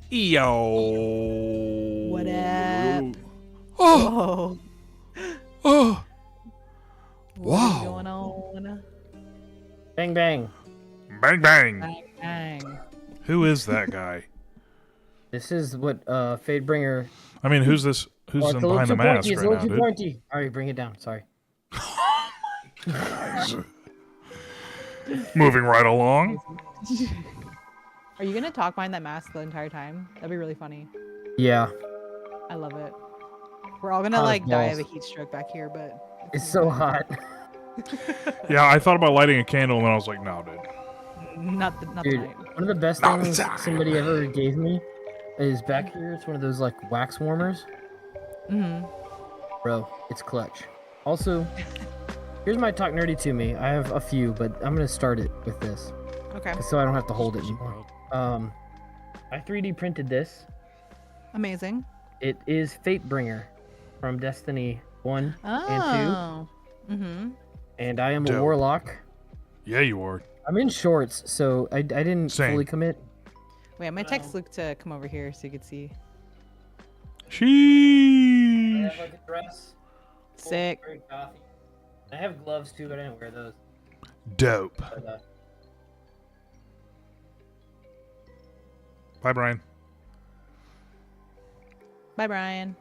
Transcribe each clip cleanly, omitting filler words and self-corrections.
Yo. What up? Oh. Oh. What's Wow. going on? Bang bang. Bang bang. Bang, bang. Who is that guy? This is what Fadebringer. I mean, who's this? Who's Oh, in it's a little behind the too mask pointy. It's a right little now, too dude? pointy. All right, bring it down. Sorry. Moving right along. Are you gonna talk behind that mask the entire time? That'd be really funny. Yeah, I love it. We're all gonna Hot as like die of a balls. heat stroke back here, but it's so hot. Yeah, I thought about lighting a candle, and then I was like, no, dude. not Dude, tonight. one of the best Not things time. somebody ever gave me is back here. It's one of those like wax warmers. Bro, it's clutch. Also, here's my talk nerdy to me. I have a few, but I'm gonna start it with this, Okay. so I don't have to hold it anymore. I 3D printed this. Amazing. It is Fatebringer from Destiny 1 and Oh. 2, and I am a Dope. warlock. Yeah, you are. I'm in shorts, so I didn't Same. fully commit. Wait, I'm gonna text Luke to come over here so you can see. I Sheesh. have like a dress. Sick. Coffee. I have gloves too, but I didn't wear those. Dope. But, Bye, Brian. Bye, Brian.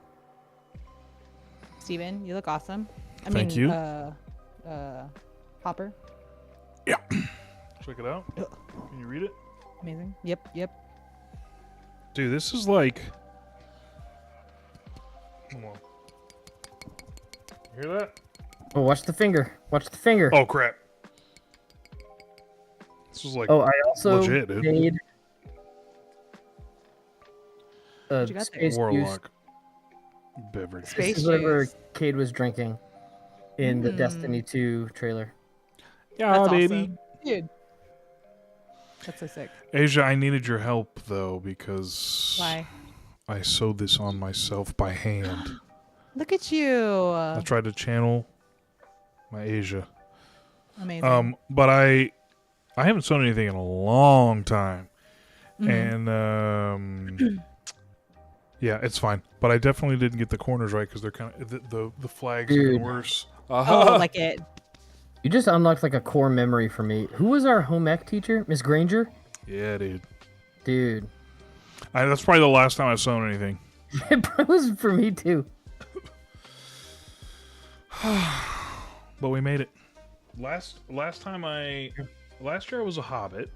Steven, you look awesome. Thank you. Hopper. Yeah. Check it out. Can you read it? Amazing. Yep. Dude, this is like... Come on. You hear that? oh, watch the finger. Watch the finger. Oh, crap. This is like... Oh, I also legit, dude. made a What you got there? space juice. Warlock beverage. Space This is whatever juice. Cade was drinking in the Destiny 2 trailer. Yeah, That's baby. awesome. Dude. That's so sick. Asia, I needed your help, though, because... Why? I sewed this on myself by hand. Look at you. I tried to channel my Asia. Amazing. But I haven't sewn anything in a long time. Mm-hmm. And yeah, it's fine. But I definitely didn't get the corners right because they're kind of the flags are Dude. even worse. Oh, like it. You just unlocked like a core memory for me. Who was our home ec teacher? Miss Granger? Yeah, dude. Dude. That's probably the last time I've sewn anything. It was for me too. But we made it. Last year I was a Hobbit.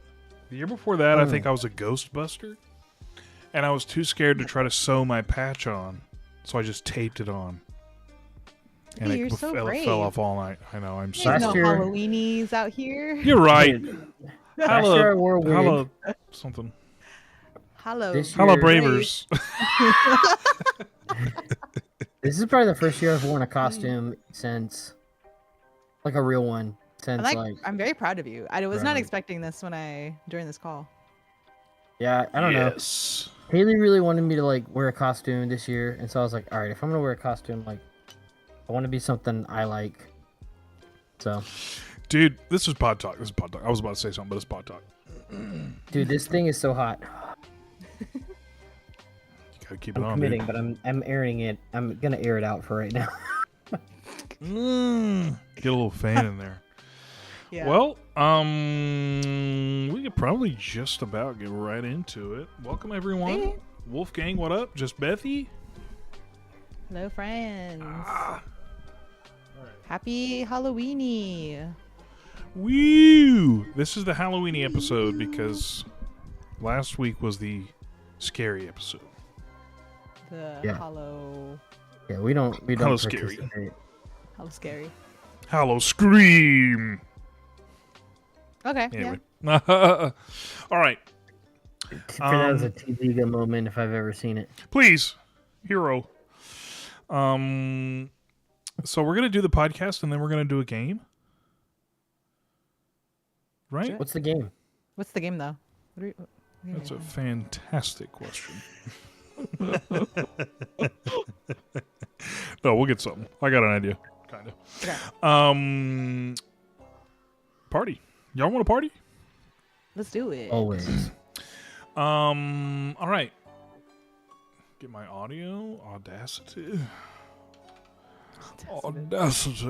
The year before that, I think I was a Ghostbuster. And I was too scared to try to sew my patch on, so I just taped it on. And You're it so fell brave. off all night. I know, I'm There's so Last no year- Halloweenies out here. You're right. Last year I wore a wig. Hello, something. Hello. This Hello, year- Bravers. This is probably the first year I've worn a costume since, like a real one, since I'm very proud of you. I was not forever. expecting this during this call. yeah, I don't know. Yes. Haley really wanted me to like wear a costume this year, and so I was like, all right, if I'm gonna wear a costume, like, I want to be something I like. So, Dude, this is pod talk. I was about to say something, but it's pod talk. dude, this thing is so hot. You gotta keep it I'm on, committing, dude. but I'm airing it. I'm gonna air it out for right now. Get a little fan in there. Yeah. Well, we could probably just about get right into it. Welcome, everyone. Hey. Wolfgang, what up? Just Bethy? Hello, friends. Ah. Happy Halloweenie. Woo! This is the Halloweenie episode because last week was the scary episode. The Yeah. Hallow Yeah, we don't Hello, scary. participate. scary. Hallow Scream! Okay. Anyway. All right. That was a TV moment if I've ever seen it. Please, hero. So we're gonna do the podcast and then we're gonna do a game, right? Sure. What's the game? Yeah. What's the game though? What are you, That's a fantastic question. No, we'll get something. I got an idea, kind of. Okay. Party. Y'all want to party? Let's do it. Always. All right. Get my audio. Audacity. Audacity.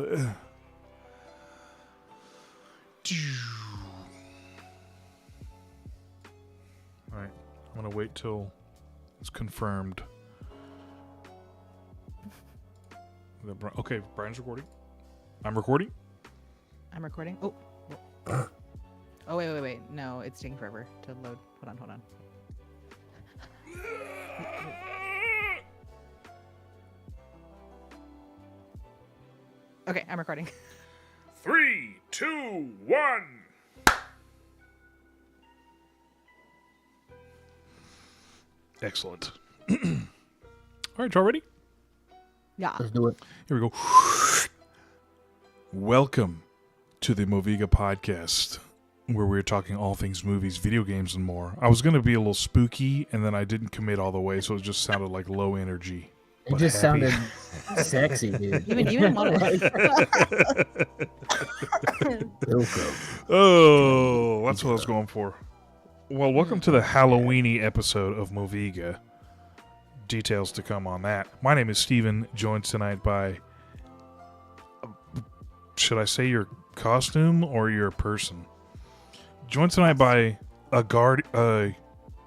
Alright. I'm going to wait till it's confirmed. Okay, Brian's recording. I'm recording. I'm recording. Oh. Oh, wait. No, it's taking forever to load. Hold on. Okay, I'm recording. 3, 2, 1. Excellent. All right, y'all ready? Yeah. Let's do it. Here we go. Welcome to the Moviga podcast, where we're talking all things movies, video games, and more. I was going to be a little spooky, and then I didn't commit all the way, so it just sounded like low energy. It just happy. sounded sexy, dude. Even want Oh, that's what I was going for. Well, welcome to the Halloweenie episode of Moviga. Details to come on that. My name is Steven, joined tonight by... should I say your costume or your person? Joined tonight by a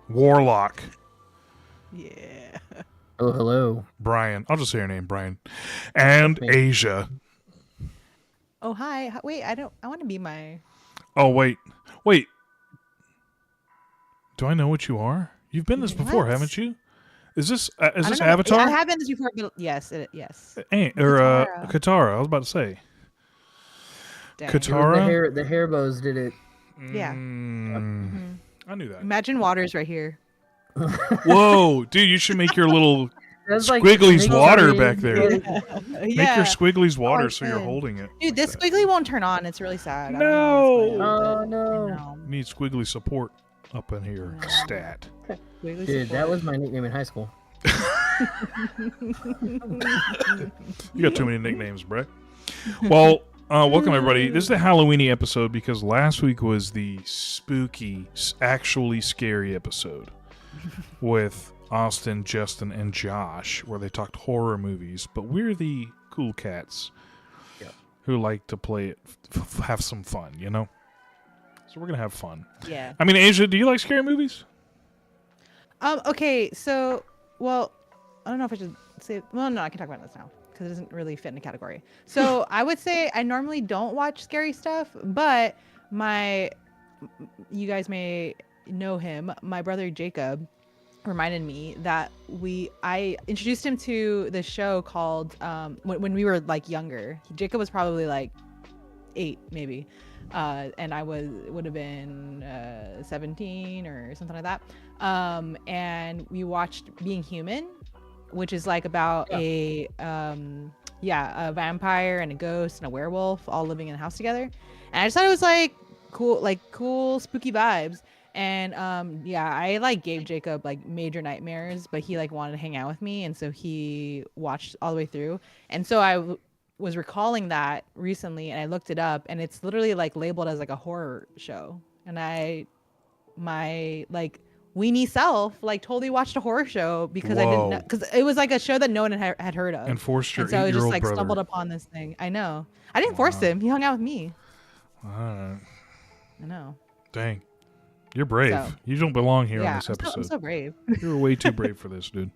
warlock. Yeah. Oh, hello. Brian. I'll just say her name, Brian. And Asia. Oh, hi. Wait, I want to be my... Oh, wait. Do I know what you are? You've been this before, What? haven't you? Is this I don't know. Avatar? I have been this before, but yes. Yes. Katara. I was about to say. Dang. Katara? The hair bows did it. Yeah. Mm, I knew that. Imagine Waters right here. Whoa, dude, you should make your little That's like squigglies making water something- back there. Make your squigglies water I so you're can. holding it. Dude, this squiggly won't turn on. It's really sad. I don't No. know what's going on. Oh, no. No. Need squiggly support up in here. No. Stat. Squiggly Dude, that support. was my nickname in high school. You got too many nicknames, Brett. Well, welcome everybody. This is the Halloweenie episode because last week was the spooky, actually scary episode with Austin, Justin, and Josh, where they talked horror movies. But we're the cool cats who like to play it, have some fun, you know? So we're going to have fun. Yeah. I mean, Asia, do you like scary movies? Okay, so, well, I don't know if I should say... Well, no, I can talk about this now because it doesn't really fit in a category. So I would say I normally don't watch scary stuff, but you guys may know him, my brother Jacob reminded me that I introduced him to this show called when we were like younger. Jacob was probably like 8 maybe, and I would have been 17 or something like that. And we watched Being Human, which is like about a vampire and a ghost and a werewolf all living in a house together. And I just thought it was like cool spooky vibes. And I like gave Jacob like major nightmares, but he like wanted to hang out with me, and so he watched all the way through. And so I was recalling that recently, and I looked it up, and it's literally like labeled as like a horror show. And my like weenie self like totally watched a horror show because I didn't know, because it was like a show that no one had heard of. And forced your And so I just 8-year-old like brother. stumbled upon this thing. I know. I didn't force him. He hung out with me. Alright. I know. Dang. You're brave. So, You don't belong here on yeah, this I'm episode. so brave. You're way too brave for this, dude.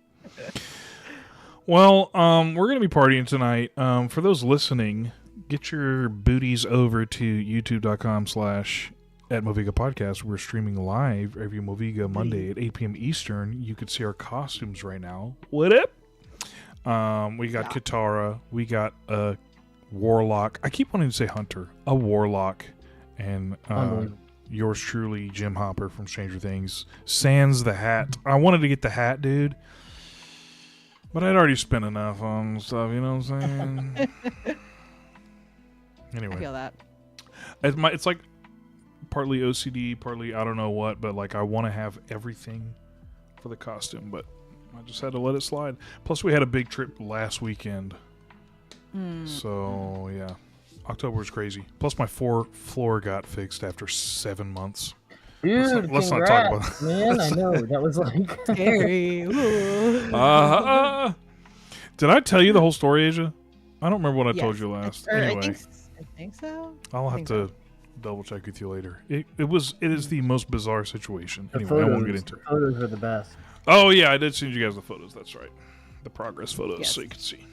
Well, we're going to be partying tonight. For those listening, get your booties over to youtube.com/@Moviga Podcast. We're streaming live every Moviga Monday at 8 p.m. Eastern. You can see our costumes right now. What up? We got Katara. We got a warlock. I keep wanting to say hunter. A warlock. And yours truly, Jim Hopper from Stranger Things. Sans the hat. I wanted to get the hat, dude. But I'd already spent enough on stuff, you know what I'm saying? Anyway. I feel that. It's like partly OCD, partly I don't know what, but like I want to have everything for the costume, but I just had to let it slide. Plus, we had a big trip last weekend. So, yeah. October was crazy. Plus, my floor got fixed after 7 months. Dude, let's not talk about congrats, man. I know that was like Scary. Ooh. Did I tell you the whole story, Asia? I don't remember what I Yes. told you last. Or Anyway, I think so. I'll I have think to double check with you later. It is the most bizarre situation. the Anyway, I won't get into it. Photos are the best. Oh yeah, I did send you guys the photos. That's right, the progress photos, Yes. so you can see.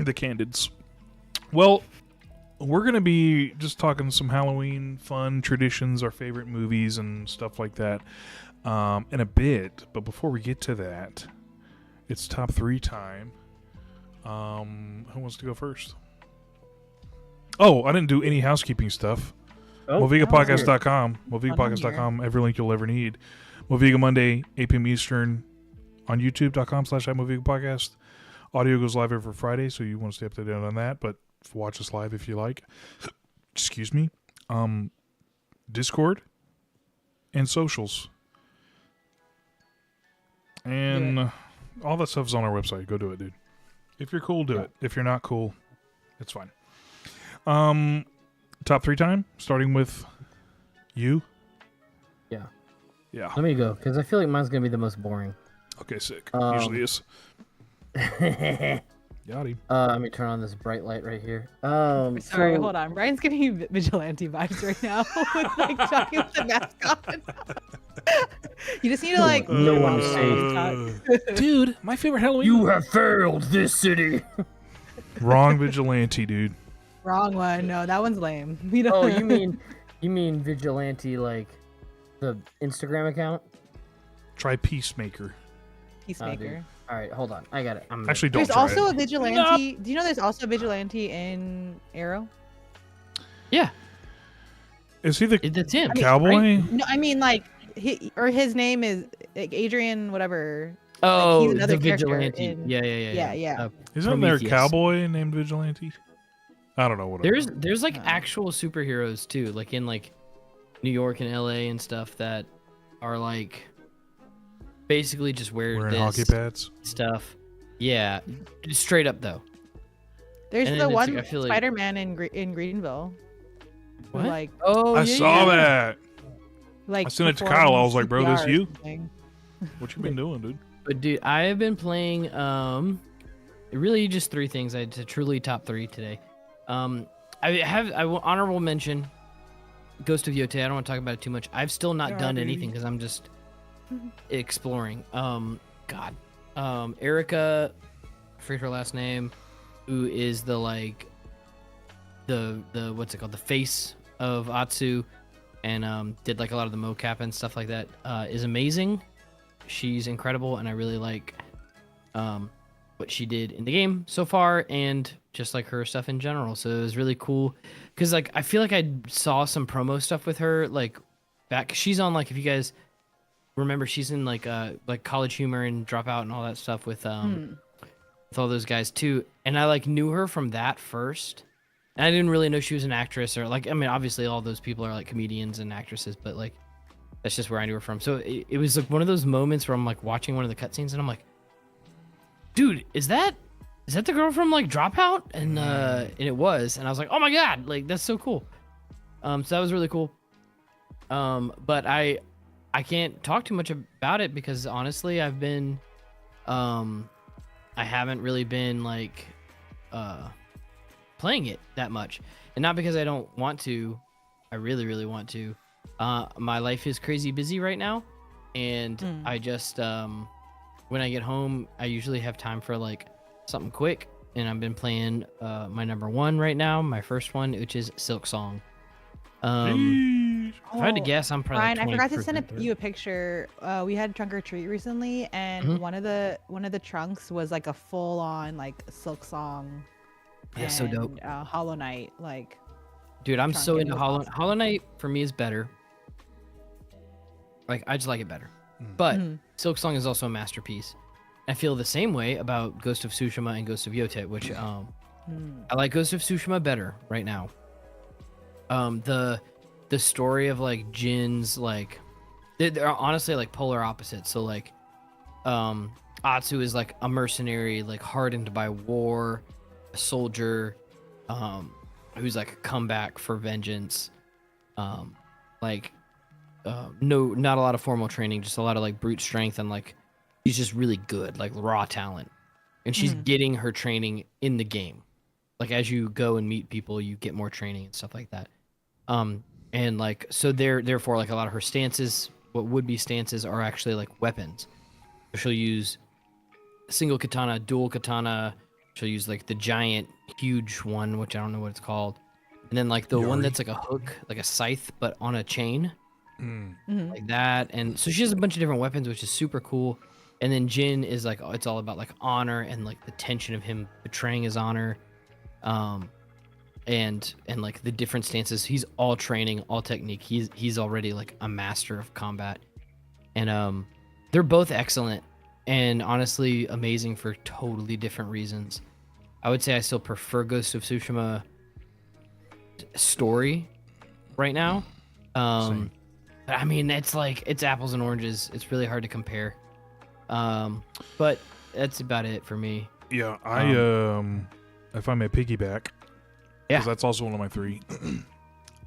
The candids. Well, we're gonna be just talking some Halloween fun traditions, our favorite movies, and stuff like that, in a bit. But before we get to that, it's top 3 time. Who wants to go first? Oh, I didn't do any housekeeping stuff. Oh, Movigapodcast.com. Movigapodcast.com. Every link you'll ever need. Moviga Monday, 8 p.m. Eastern on YouTube.com/Movigapodcast. Audio goes live every Friday, so you want to stay up to date on that, but watch us live if you like. Excuse me. Discord and socials. And all that stuff's on our website. Go do it, dude. If you're cool, do it. If you're not cool, it's fine. Top 3 time, starting with you. Yeah. Yeah. Let me go because I feel like mine's gonna be the most boring. Okay, sick. Um, Usually is. Got him. Let me turn on this bright light right here. Sorry, so- hold on. Brian's getting me vigilante vibes right now with like talking with the mask on. You just need to like. No one is safe. Dude, my favorite Halloween. You have failed this city. Wrong vigilante, dude. Wrong one. No, that one's lame. We don't. Oh, you mean vigilante like the Instagram account? Try Peacemaker. Peacemaker. All right, hold on. I got it. Actually, don't There's try also it. a vigilante. Do you know there's also a vigilante in Arrow? Yeah, Is he the that's him. cowboy? No, I mean like his name is like Adrian whatever. Oh, he's another the character isn't in- yeah. Isn't there a Prometheus. cowboy named Vigilante? I don't know what. There's like Oh. actual superheroes too, like in like New York and LA and stuff that are like basically just wearing this hockey pads. stuff. Yeah, straight up though. There's And the then it's one like, I feel like- Spider-Man in Greenville. who, What? Like Oh, I saw that. like. I sent it to performed Kyle. I was like, bro, this CPR or you? something. What you been doing, dude? But dude, I have been playing really just 3 things. I did truly top 3 today. I will honorable mention Ghost of Yote. I don't want to talk about it too much. I've still not done anything because I'm just exploring. God. Erica, I forget her last name, who is the like the what's it called? The face of Atsu and did like a lot of the mocap and stuff like that, is amazing. She's incredible, and I really like what she did in the game so far, and just like her stuff in general. So it was really cool because like I feel like I saw some promo stuff with her like back. She's on like, if you guys remember, she's in like College Humor and Dropout and all that stuff with all those guys too. And I like knew her from that first. And I didn't really know she was an actress or like, I mean, obviously all those people are like comedians and actresses, but like that's just where I knew her from. So it was like one of those moments where I'm like watching one of the cutscenes and I'm like, dude, is that the girl from like Dropout? And it was, and I was like, oh my god, like that's so cool. So that was really cool. But I can't talk too much about it because honestly, I've been, I haven't really been like, playing it that much, and not because I don't want to. I really, really want to. My life is crazy busy right now, and I just, when I get home, I usually have time for like something quick, and I've been playing my number 1 right now, my first one, which is Silk Song. If I had to guess, I'm probably Brian, like I forgot to 20% send through. you a picture. We had trunk or treat recently, and one of the trunks was like a full on like Silk Song. Yeah, so dope. Hollow Knight, like. Dude, I'm trunk, so and it into was awesome. Hollow Knight. For me, is better. Like I just like it better. But Silk Song is also a masterpiece. I feel the same way about Ghost of Tsushima and Ghost of Yote, which I like Ghost of Tsushima better right now. The story of like Jin's like they're honestly like polar opposites. So like Atsu is like a mercenary, like hardened by war, a soldier, who's like a comeback for vengeance. like no, not a lot of formal training, just a lot of like brute strength, and like she's just really good, like raw talent. And she's getting her training in the game. Like as you go and meet people, you get more training and stuff like that. And like so therefore like a lot of her stances, what would be stances, are actually like weapons. She'll use single katana, dual katana. She'll use like the giant, huge one, which I don't know what it's called. And then like the one that's like a hook, like a scythe, but on a chain, like that. And so she has a bunch of different weapons, which is super cool. And then Jin is like, it's all about like honor and like the tension of him betraying his honor, and like the different stances. He's all training, all technique. He's already like a master of combat, and they're both excellent and honestly amazing for totally different reasons. I would say I still prefer Ghost of Tsushima story right now. But I mean, it's like it's apples and oranges. It's really hard to compare. But that's about it for me. Yeah, I if I may piggyback, because that's also one of my 3.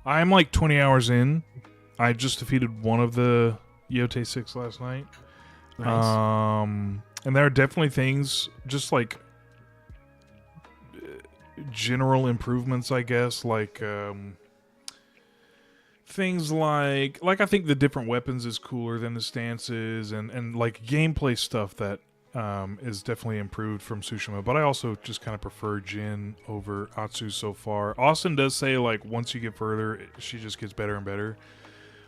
I'm like 20 hours in. I just defeated one of the Yote 6 last night. Nice. And there are definitely things, just like general improvements, I guess, like things like I think the different weapons is cooler than the stances, and like gameplay stuff that is definitely improved from Tsushima. But I also just kind of prefer Jin over Atsu so far. Austin does say like once you get further, she just gets better and better.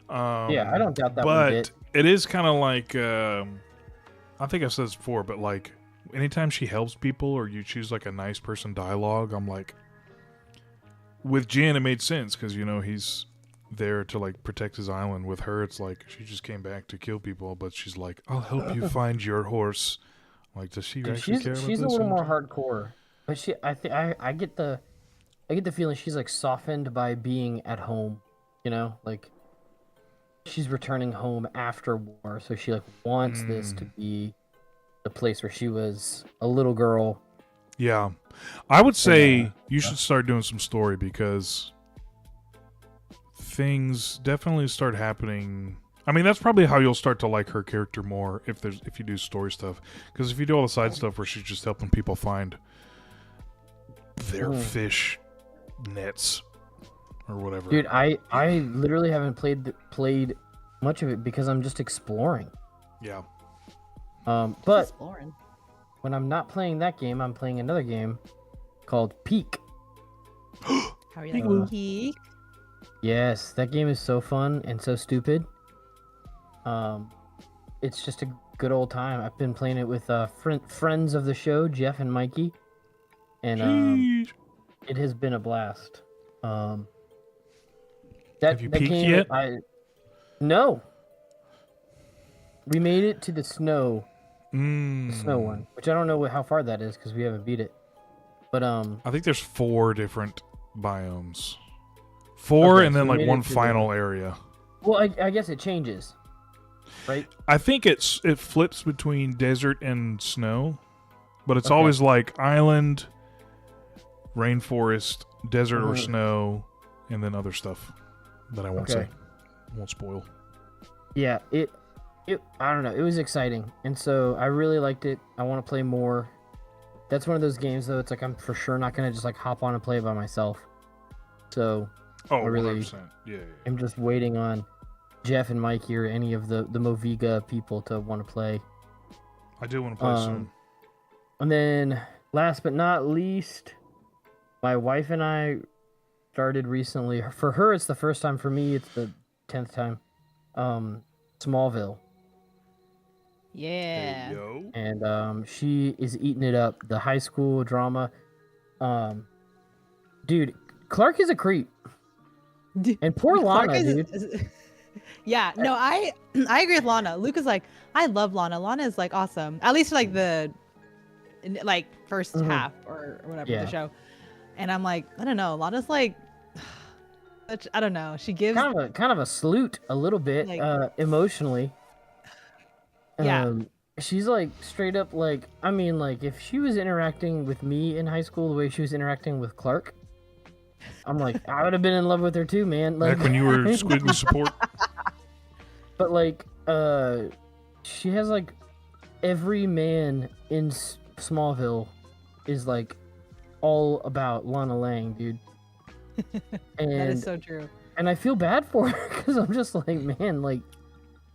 Yeah, I don't doubt that one But bit. it is kind of like I think I've said this before, but like anytime she helps people or you choose like a nice person dialogue, I'm like, with Jin it made sense because you know he's there to like protect his island. With her, it's like she just came back to kill people, but she's like, I'll help you find your horse. Like, does she actually care about She's a this? little more hardcore, but I get the feeling she's like softened by being at home, you know, like she's returning home after war, so she like wants this to be the place where she was a little girl. Yeah, I would say you should start doing some story because things definitely start happening. I mean, that's probably how you'll start to like her character more if you do story stuff. Because if you do all the side stuff where she's just helping people find their fish nets or whatever. Dude, I literally haven't played much of it because I'm just exploring. Yeah. But Exploring. when I'm not playing that game, I'm playing another game called Peak. How are you like Peak? Yes, that game is so fun and so stupid. It's just a good old time. I've been playing it with friends of the show, Jeff and Mikey, and it has been a blast. Have you peaked game, yet? No. We made it to the snow one, which I don't know how far that is because we haven't beat it. But I think there's 4 different biomes. 4 Okay, and so then we like made one it to final area. well, I guess it changes, right? I think it flips between desert and snow, but it's Okay. always like island, rainforest, desert or snow, and then other stuff that I won't say. Okay. Won't spoil. Yeah, it I don't know. It was exciting, and so I really liked it. I want to play more. That's one of those games though. It's like I'm for sure not gonna just like hop on and play it by myself. So Oh, I really 100%. Yeah. I'm just waiting on Jeff and Mikey or any of the Moviga people to want to play. I do want to play soon. And then last but not least, my wife and I started recently. For her, it's the first time. For me, it's the 10th time. Smallville. Yeah. Hey, yo. And she is eating it up. The high school drama. Dude, Clark is a creep. And poor Clark Lana, dude. Yeah, no, I agree with Lana. Luke is like, I love Lana. Lana is like awesome. At least like the first half or whatever of the show. And I'm like, I don't know. Lana's like, I don't know. She gives kind of a sleut a little bit, like, emotionally. Yeah. She's like straight up like, I mean, like if she was interacting with me in high school the way she was interacting with Clark, I'm like, I would have been in love with her too, man. Like, Back when you were squiggly support. But like, she has like every man in Smallville is like all about Lana Lang, dude. And That is so true. and I feel bad for her because I'm just like, man, like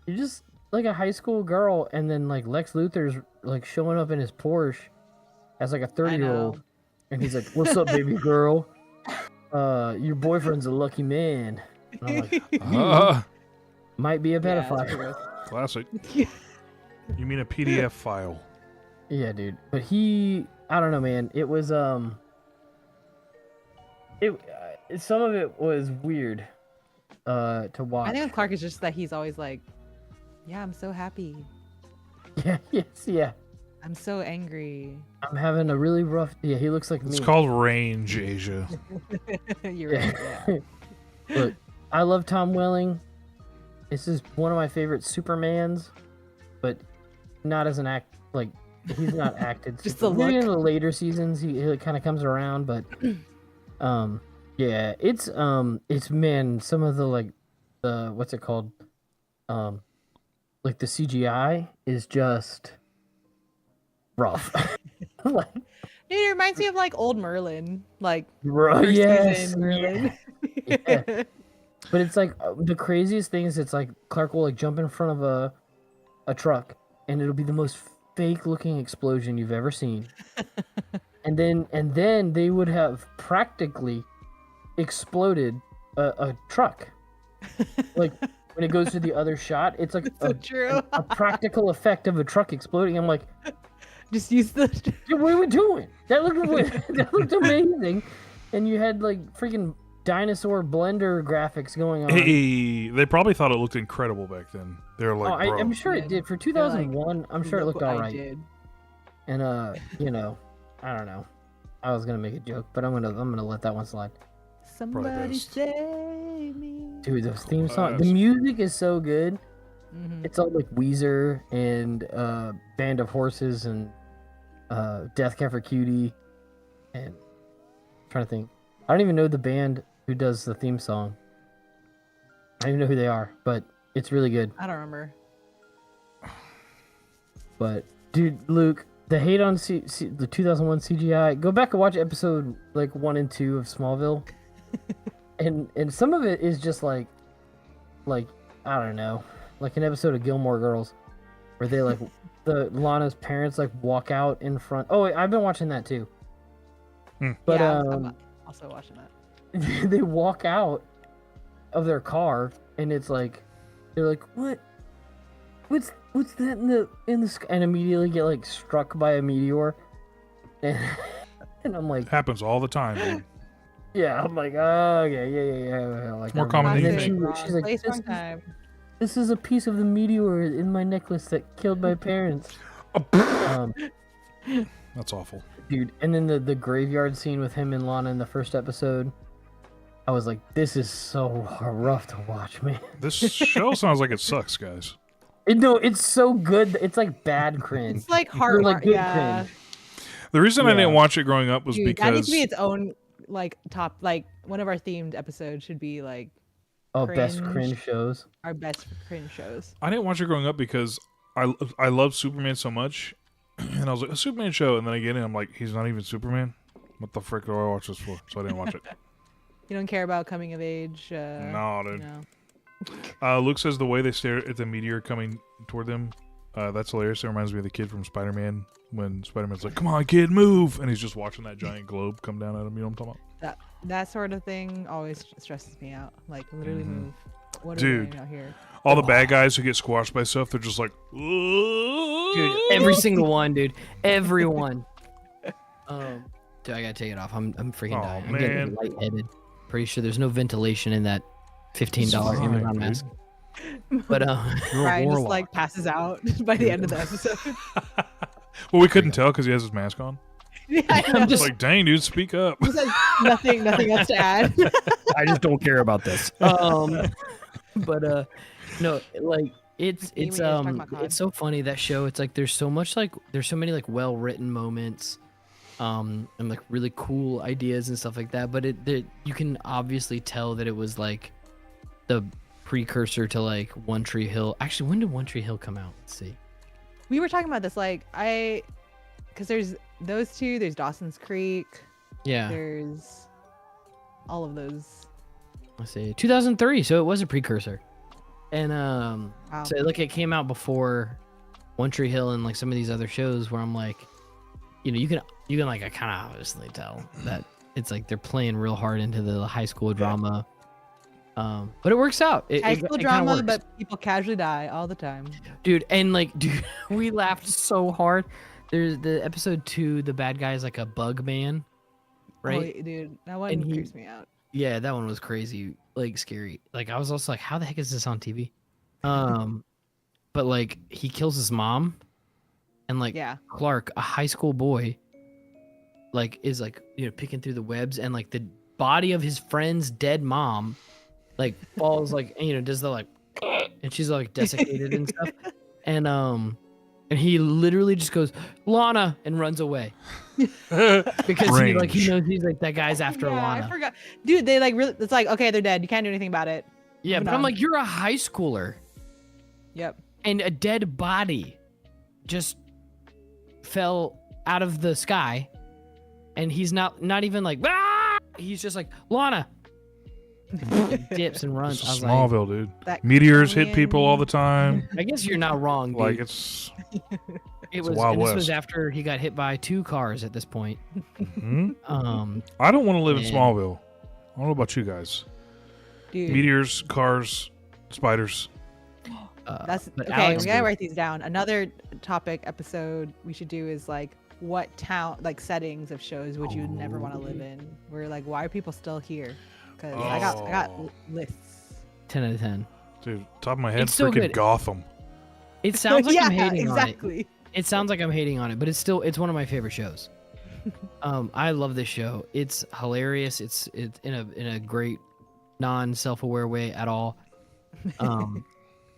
you're just like a high school girl, and then like Lex Luthor's like showing up in his Porsche as like a 30-year-old, and he's like, "What's up, baby girl? Your boyfriend's a lucky man." And I'm like, might be a Yeah, pedophile. that's true. Classic. You mean a PDF file? Yeah, dude. But I don't know, man. It was some of it was weird to watch. I think with Clark is just that he's always like, yeah, I'm so happy. Yeah, yes, yeah. I'm so angry. I'm having a really rough. Yeah, he looks like me. It's called range, Asia. You're right. Yeah. Look, I love Tom Welling. This is one of my favorite Supermans, but not as an act. Like he's not acted. Just super- the maybe look. in the later seasons, he kind of comes around, but yeah, it's man, some of the like the what's it called, like the CGI is just rough. Like, Dude, it reminds me of like old Merlin, like bro, first yes, season Merlin. yeah. But it's like the craziest thing is it's like Clark will like jump in front of a truck and it'll be the most fake looking explosion you've ever seen. and then they would have practically exploded a truck. Like when it goes to the other shot, it's like So true. a practical effect of a truck exploding. I'm like, Just use the. dude, what are we doing? That looked amazing. And you had like freaking dinosaur blender graphics going on. Hey, they probably thought it looked incredible back then. They were like, bro. I'm sure it did. For 2001, I'm sure it Look looked what all I right. did. And you know, I don't know. I was gonna make a joke, but I'm gonna let that one slide. Somebody best. save me. Dude, those theme songs, Yes. the music is so good. Mhm. It's all like Weezer and Band of Horses and Death Cab for Cutie, and I'm trying to think. I don't even know the band who does the theme song. I don't even know who they are, but it's really good. I don't remember. But dude, Luke, the hate on the 2001 CGI. Go back and watch episode like 1 and 2 of Smallville, and some of it is just like I don't know, like an episode of Gilmore Girls, where they like the Lana's parents like walk out in front. Oh, wait, I've been watching that too. But yeah, I'm also watching that. they walk out of their car and it's like they're like, what's that in the sky, and immediately get like struck by a meteor, and I'm like, Happens all the time, dude. yeah, I'm like, oh yeah, like More I common remember. than you And then think. she's like, Place, wrong time. this is a piece of the meteor in my necklace that killed my parents. um, That's awful. dude, and then the graveyard scene with him and Lana in the first episode, I was like, this is so rough to watch, man. This show sounds like it sucks, guys. No, it's so good. It's like bad cringe. It's like Or, heart. like good Yeah. cringe. The reason I Yeah. didn't watch it growing up was Dude, that needs because to be its own like top. Like one of our themed episodes should be like Oh, best Cringe. cringe shows. our best cringe shows. I didn't watch it growing up because I love Superman so much, and I was like, a Superman show, and then I get in, I'm like, he's not even Superman. What the frick do I watch this for? So I didn't watch it. You don't care about coming of age. No, dude. No. Luke says the way they stare at the meteor coming toward them, that's hilarious. It reminds me of the kid from Spider-Man when Spider-Man's like, "Come on, kid, move!" and he's just watching that giant globe come down at him. You know what I'm talking about? That sort of thing always stresses me out. Like literally Mhm. move. What are we Dude. doing out here? All the bad guys who get squashed by stuff, they're just like, Dude, every single one, dude. Everyone. Dude, I gotta take it off. I'm freaking Aw, dying. I'm man. getting lightheaded. Pretty sure there's no ventilation in that $15 Fine, Amazon dude. mask. But You're a Brian just warlock. like passes out by the end of the episode. Well, we couldn't tell because he has his mask on. Yeah, I know. I'm just Like, dang, dude, speak up. He says nothing else to add. I just don't care about this. But no, like it's Amy was talking about COD. it's so funny that show. It's like there's so many like well written moments. and like really cool ideas and stuff like that. But you can obviously tell that it was like the precursor to like One Tree Hill. Actually, when did One Tree Hill come out? Let's see. We were talking about this, like, because there's those two, there's Dawson's Creek, Yeah. there's all of those. Let's see. 2003, so it was a precursor. And Wow. so like it came out before One Tree Hill and like some of these other shows where I'm like, you can like I kind of obviously tell that it's like they're playing real hard into the high school drama. But it works out. High school it kinda drama, works. but people casually die all the time. Dude, and like, dude, we laughed so hard. There's the episode 2, the bad guy is like a bug man, right? Oh, dude, that one And creeps me out. Yeah, that one was crazy, like scary. Like I was also like, how the heck is this on TV? But like he kills his mom, and like Yeah. Clark, a high school boy, like is like picking through the webs, and like the body of his friend's dead mom, like falls like does the like, and she's like desiccated and stuff, and he literally just goes Lana and runs away because he knows he's like that guy's after Yeah, Lana. I forgot, dude. They like really. It's like, okay, they're dead. You can't do anything about it. Yeah, Moving but I'm on. like, you're a high schooler. Yep. And a dead body just fell out of the sky, and he's not even like, ah! He's just like, Lana. And dips and runs. It's I was Smallville, dude. That Meteors hit people all the time. like, I guess you're not wrong, dude. Like it's it it's was. Wild And this was West. after he got hit by 2 cars at this point. Mhm. Mm-hmm. I don't want to live in Man. Smallville. I don't know about you guys. dude. Meteors, cars, spiders. That's but okay. Alex We gotta did. write these down. Another topic episode we should do is like, what town, like settings of shows would you never want to live in? We're like, why are people still here? Because I got Oh. lists. 10 out of 10. Dude, top of my head, It's so freaking good. Gotham. It sounds like yeah, I'm hating on it. exactly. It sounds like I'm hating on it, but it's one of my favorite shows. I love this show. It's hilarious. It's in a great non-self-aware way at all.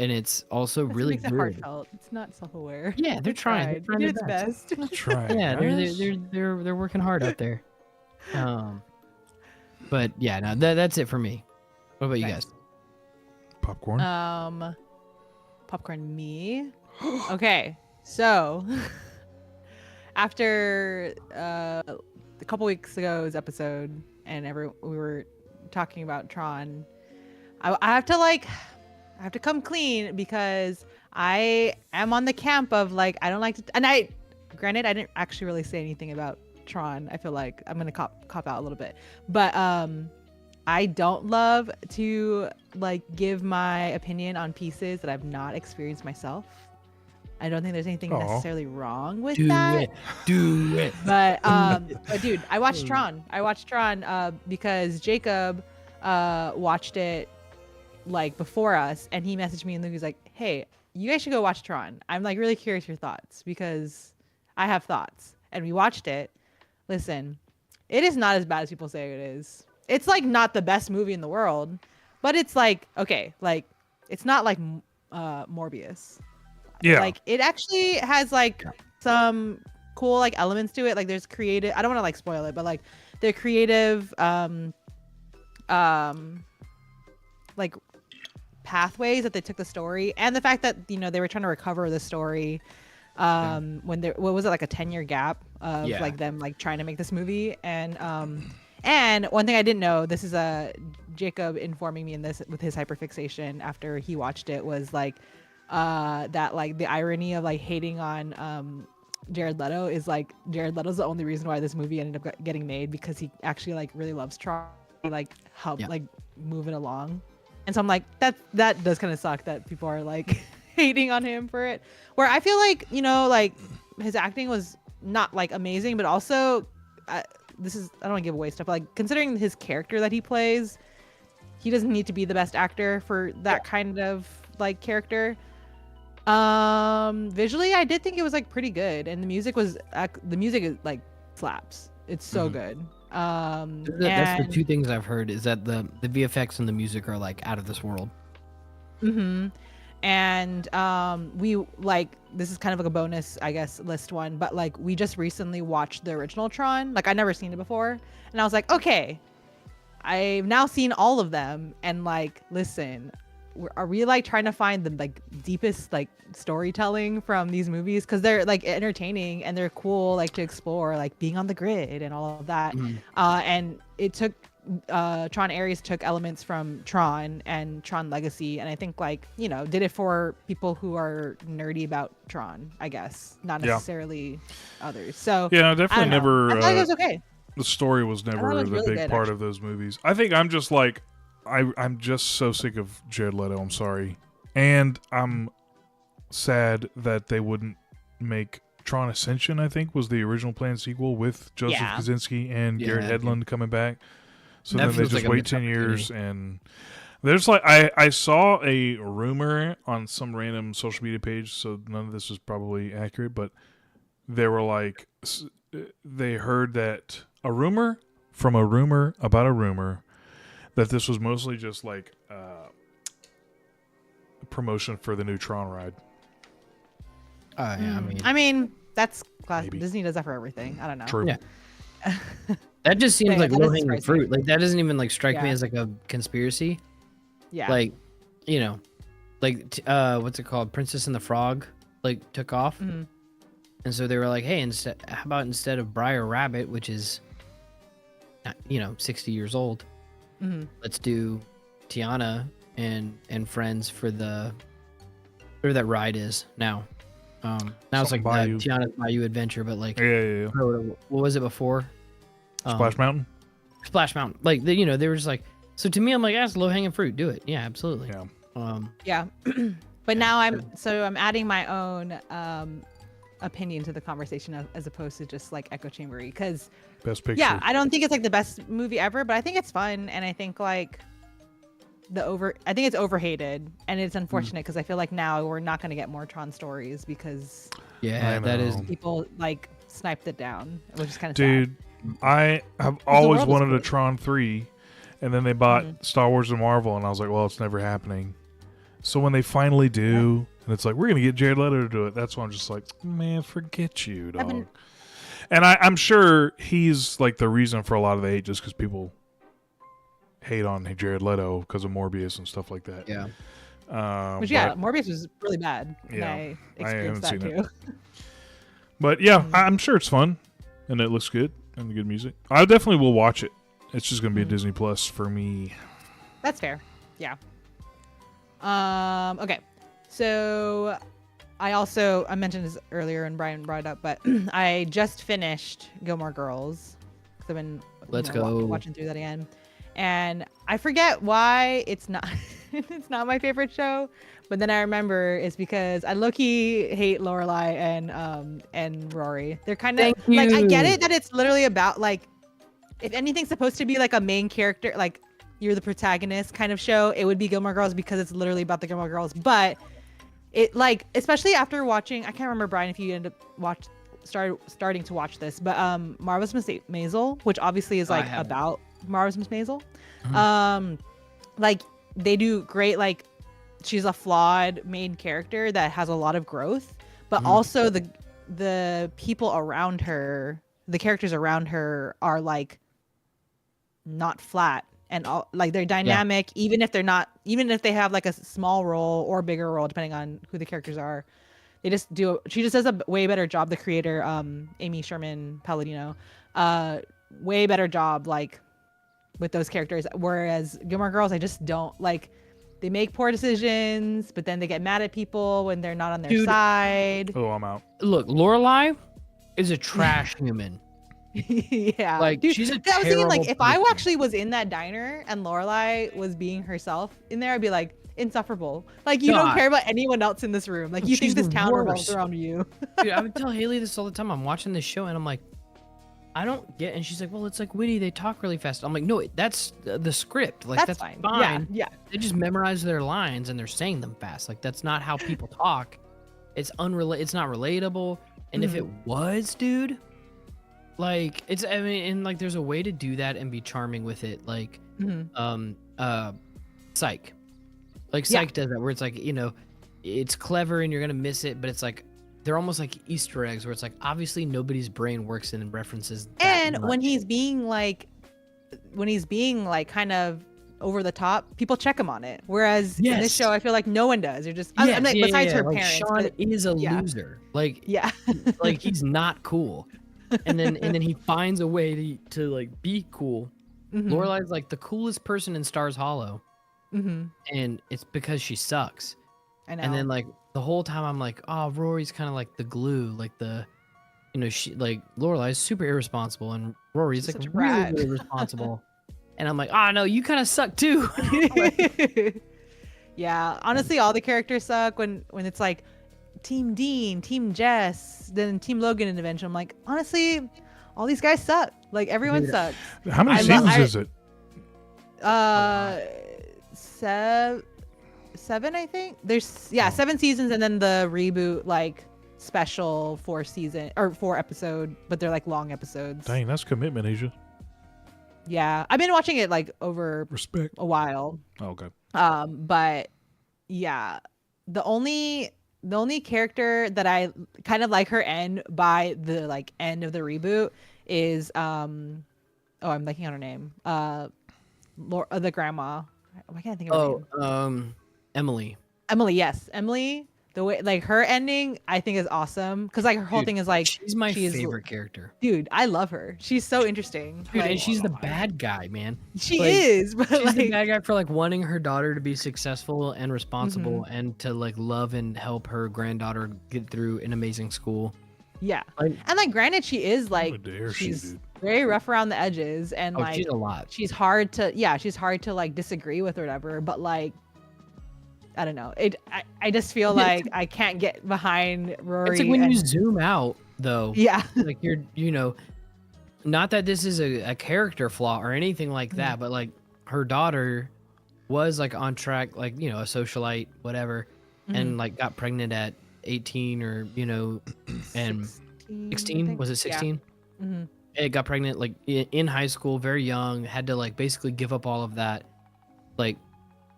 And it's also That's really makes it good. heartfelt. It's not self-aware. Yeah, they're trying. They're It trying did their its best. best. Try. Yeah, guys. they're working hard out there. But yeah, no, that's it for me. What about you Nice. guys? Popcorn. Popcorn me. Okay, so after a couple weeks ago's episode, and we were talking about Tron, I have to come clean because I am on the camp of like, I don't like to, and granted I didn't actually really say anything about Tron. I feel like I'm gonna cop out a little bit, but I don't love to like give my opinion on pieces that I've not experienced myself. I don't think there's anything Aw. necessarily wrong with Do that. it. Do it. But dude, I watched Tron. Because Jacob watched it like before us, and he messaged me and Luke was like, "Hey, you guys should go watch Tron. I'm like really curious your thoughts because I have thoughts." And we watched it. Listen, it is not as bad as people say it is. It's like not the best movie in the world, but it's like okay, like it's not like Morbius. Yeah. Like it actually has like some cool like elements to it. Like there's creative. I don't want to like spoil it, but like they're creative like pathways that they took the story, and the fact that they were trying to recover the story when there what was it, like a 10-year gap of Yeah. like them like trying to make this movie. And one thing I didn't know, this is Jacob informing me in this with his hyperfixation after he watched it, was like that like the irony of like hating on Jared Leto is like Jared Leto's the only reason why this movie ended up getting made, because he actually like really loves Tron, like help Yeah. like move it along. And so I'm like, that does kind of suck that people are like hating on him for it, where I feel like like his acting was not like amazing, but also this is, I don't want to give away stuff, but like considering his character that he plays, he doesn't need to be the best actor for that kind of like character. Visually I did think it was like pretty good, and the music is like slaps. It's so good. That's the And- 2 things I've heard is that the VFX and the music are like out of this world. Mm-hmm. And we like, this is kind of like a bonus, I guess, list one, but like we just recently watched the original Tron. Like I'd never seen it before, and I was like, okay, I've now seen all of them, and like, listen, are we like trying to find the like deepest like storytelling from these movies, because they're like entertaining and they're cool like to explore, like being on the grid and all of that. And it took Tron Ares took elements from Tron and Tron Legacy, and I think like, you know, did it for people who are nerdy about Tron, I guess, not necessarily others. So yeah, I definitely never. I thought it was okay. The story was never was the really big good, part actually. of those movies. I think I'm just like, I'm just so sick of Jared Leto. I'm sorry, and I'm sad that they wouldn't make Tron Ascension. I think was the original planned sequel with Joseph Yeah. Kosinski and Garrett Hedlund coming back. So That then they feels just like a wait missed 10 years, and there's like I saw a rumor on some random social media page, so none of this is probably accurate, but they were like, they heard that a rumor from a rumor about a rumor that this was mostly just like promotion for the new Tron ride. Yeah, I mean, that's class. Maybe. Disney does that for everything. I don't know. True. Yeah. That just seems Yeah, like that is low hanging crazy. fruit. Like that doesn't even like strike me Yeah. as like a conspiracy. Yeah. Like, you know, like what's it called? Princess and the Frog like took off, Mhm. and so they were like, hey, how about instead of Briar Rabbit, which is, you know, 60 years old, Mhm. let's do Tiana and friends for the whatever that ride is now. Now it's Something like Bayou. Tiana's Bayou Adventure, but like, Yeah. what was it before? Splash Mountain. Splash Mountain. Like you know, they were just like. So to me, I'm like, that's low hanging fruit. Do it. Yeah, absolutely. Yeah. Yeah. But now I'm adding my own opinion to the conversation as opposed to just like echo chambery, because Best picture. yeah, I don't think it's like the best movie ever, but I think it's fun, and I think like I think it's overhated, and it's unfortunate because I feel like now we're not going to get more Tron stories because Yeah, I that is. know. people like sniped it down, which is kind of Dude, I have always world is wanted a good. Tron 3, and then they bought Star Wars and Marvel, and I was like, well, it's never happening. So when they finally do, and it's like, we're going to get Jared Leto to do it, that's when I'm just like, man, forget you, dog. been- And I'm sure he's like the reason for a lot of the hate, just because people hate on Jared Leto because of Morbius and stuff like that. Yeah. Which yeah, Morbius was really bad. And Yeah, I haven't experienced that seen too. it. But yeah, I'm sure it's fun, and it looks good, and good music. I definitely will watch it. It's just going to be a Disney Plus for me. That's fair. Yeah. Okay. So I mentioned this earlier and Brian brought it up, but I just finished Gilmore Girls because I've been Let's go. watching through that again, and I forget why it's not it's not my favorite show, but then I remember it's because I low-key hate Lorelai and Rory. They're kind of Thank like, I get you. it that it's literally about like, if anything's supposed to be like a main character, like you're the protagonist kind of show, it would be Gilmore Girls because it's literally about the Gilmore Girls. But it like, especially after watching, I can't remember, Brian, if you ended up starting to watch this, but Marvelous Miss Maisel, which obviously is like haven't. about Marvelous Miss Maisel. Like they do great, like she's a flawed main character that has a lot of growth, but also the people around her, the characters around her are like not flat, and all like they're dynamic, even if they have like a small role or bigger role depending on who the characters are. She just does a way better job, the creator, Amy Sherman Palladino, way better job like with those characters, whereas Gilmore Girls, I just don't like. They make poor decisions, but then they get mad at people when they're not on their Dude. side. Oh, I'm out. Look, Lorelai is a trash human. Yeah, Like, dude, she's a I was thinking like, terrible if I person. actually was in that diner and Lorelai was being herself in there, I'd be like, insufferable. Like, you don't God. care about anyone else in this room. Like, you She's think this the town revolves worst. around you. Dude, I would tell Haley this all the time. I'm watching this show and I'm like, I don't get. And she's like, well, it's like witty. They talk really fast. I'm like, no, that's the script. Like that's fine. fine. Yeah, They just memorize their lines and they're saying them fast. Like that's not how people talk. It's It's not relatable. And if it was, dude, like it's. I mean, and like there's a way to do that and be charming with it. Like, Mhm. Psych. Like Yeah. Psych does that, where it's like, you know, it's clever and you're gonna miss it, but it's like they're almost like Easter eggs where it's like obviously nobody's brain works in references that And much. when he's being like kind of over the top, people check him on it. Whereas in this Yes. show, I feel like no one does. You're just Yes, I'm like, yeah, besides yeah, her like parents. Sean but- is a yeah. loser. Like yeah. like he's not cool. And then he finds a way to like be cool. Mhm. Lorelai's like the coolest person in Stars Hollow, Mhm. and it's because she sucks. I know. And then like the whole time I'm like, oh, Rory's kind of like the glue, like the, she like Lorelai's super irresponsible, and Rory's She's like such a really, brat. really responsible. And I'm like, oh no, you kind of suck too. Yeah, honestly, all the characters suck when it's like Team Dean, Team Jess, then Team Logan intervention. I'm like, honestly, all these guys suck. Like everyone Dude, sucks. How many I lo- seasons I- is it? Seven, I think. There's 7 seasons, and then the reboot like special 4 episode, but they're like long episodes. Dang, that's commitment, Asia. Yeah, I've been watching it like over Respect. a while. Oh, okay. But yeah, the only character that I kind of like her end by the like end of the reboot is I'm blanking on her name. The grandma. Why can't I think of her name? Emily. Emily. Yes, Emily. The way like her ending, I think is awesome because like her whole Dude, thing is like she's my favorite character. Dude, I love her. She's so interesting. Dude, Like, and she's the bad guy, man. she like, is, but She's like the bad guy for like wanting her daughter to be successful and responsible Mm-hmm. and to like love and help her granddaughter get through an amazing school. yeah. Like, And like granted, she is How like dare she, she's dude. very rough around the edges and oh, like she's a lot. she's hard to like disagree with or whatever, but like I don't know. I just feel like I can't get behind Rory. It's like when and- you zoom out, though. yeah. Like you're, not that this is a character flaw or anything like Mm-hmm. that, but like her daughter was like on track, like a socialite, whatever, Mm-hmm. and like got pregnant at 18 or and 16. Was it 16? Mm-hmm. It got pregnant like in high school, very young, had to like basically give up all of that. Like,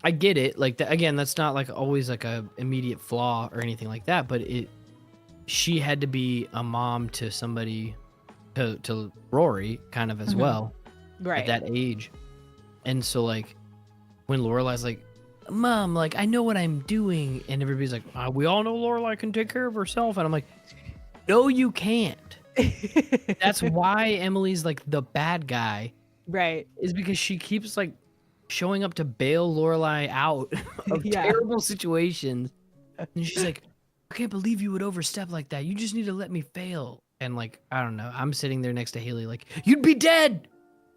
I get it. Like, again, that's not like always like a immediate flaw or anything like that, but she had to be a mom to somebody, to Rory kind of as Mhm. well Right. at that age. And so like when Lorelai's like, Mom, like I know what I'm doing, and everybody's like, we all know Lorelai can take care of herself, and I'm like, no, you can't. That's why Emily's like the bad guy, right. is because she keeps like showing up to bail Lorelai out of Yeah. terrible situations. And she's like, I can't believe you would overstep like that. You just need to let me fail. And like, I don't know. I'm sitting there next to Haley like, you'd be dead.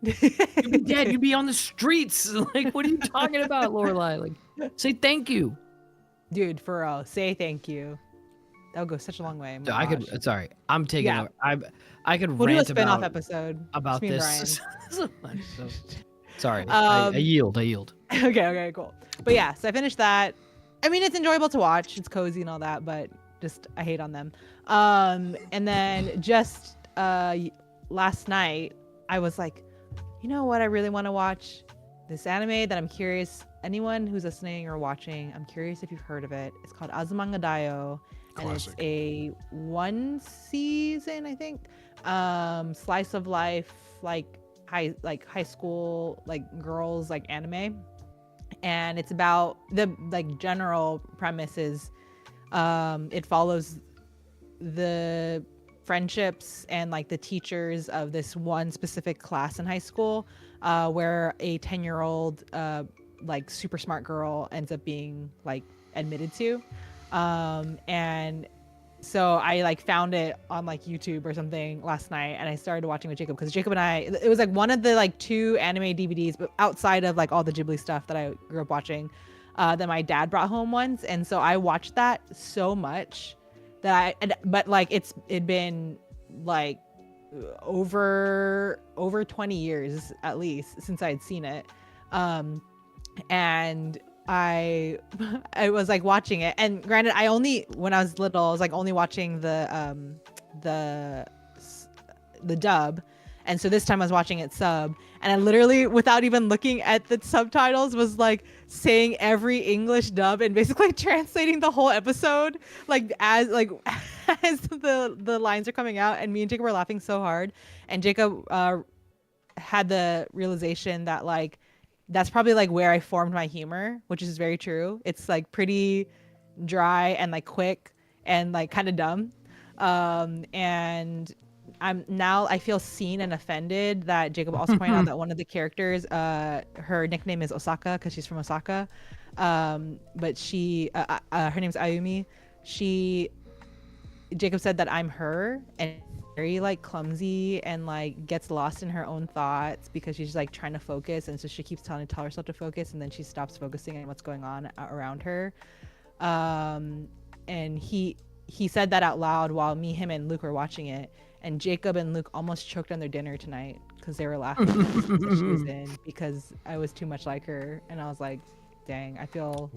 You'd be dead. You'd be on the streets. Like, what are you talking about, Lorelai? Like, say thank you. Dude, for real. Say thank you. That would go such a long way. So I could. Sorry, I'm taking. Yeah. I could We'll do a rant spin-off episode. about It's me and this. so much, so- Sorry, Um, I yield. Okay, cool. But yeah, so I finished that. I mean, it's enjoyable to watch. It's cozy and all that, but just I hate on them. And then just last night, I was like, you know what? I really want to watch this anime that I'm curious. Anyone who's listening or watching, I'm curious if you've heard of it. It's called Azumanga Daioh, and it's Classic. a 1 season, I think, slice of life, like high school girls anime. And it's about the general premise is it follows the friendships and the teachers of this one specific class in high school, where a 10-year-old super smart girl ends up being admitted to, and so I found it on YouTube or something last night, and I started watching with Jacob because Jacob and I, it was one of the 2 anime DVDs, but outside of all the Ghibli stuff that I grew up watching, that my dad brought home once, and so I watched that so much that it'd been over 20 years at least since I'd seen it, and I was watching it, and granted, when I was little, I was only watching the dub, And so this time I was watching it sub, and I literally, without even looking at the subtitles, was like saying every English dub and basically translating the whole episode, like as as the lines are coming out. And me and Jacob were laughing so hard, and Jacob had the realization that like that's probably like where I formed my humor, which is very true. It's like pretty dry and like quick and like kind of dumb. And I feel seen and offended that Jacob also pointed out that one of the characters, her nickname is Osaka because she's from Osaka. But her name's Ayumi. Jacob said that I'm her, and very like clumsy and like gets lost in her own thoughts because she's like trying to focus, and so she keeps tell herself to focus, and then she stops focusing on what's going on around her. And he said that out loud while me, him, and Luke were watching it, and Jacob and Luke almost choked on their dinner tonight because they were laughing at the scenes that she was in because I was too much like her, and I was like, dang, I feel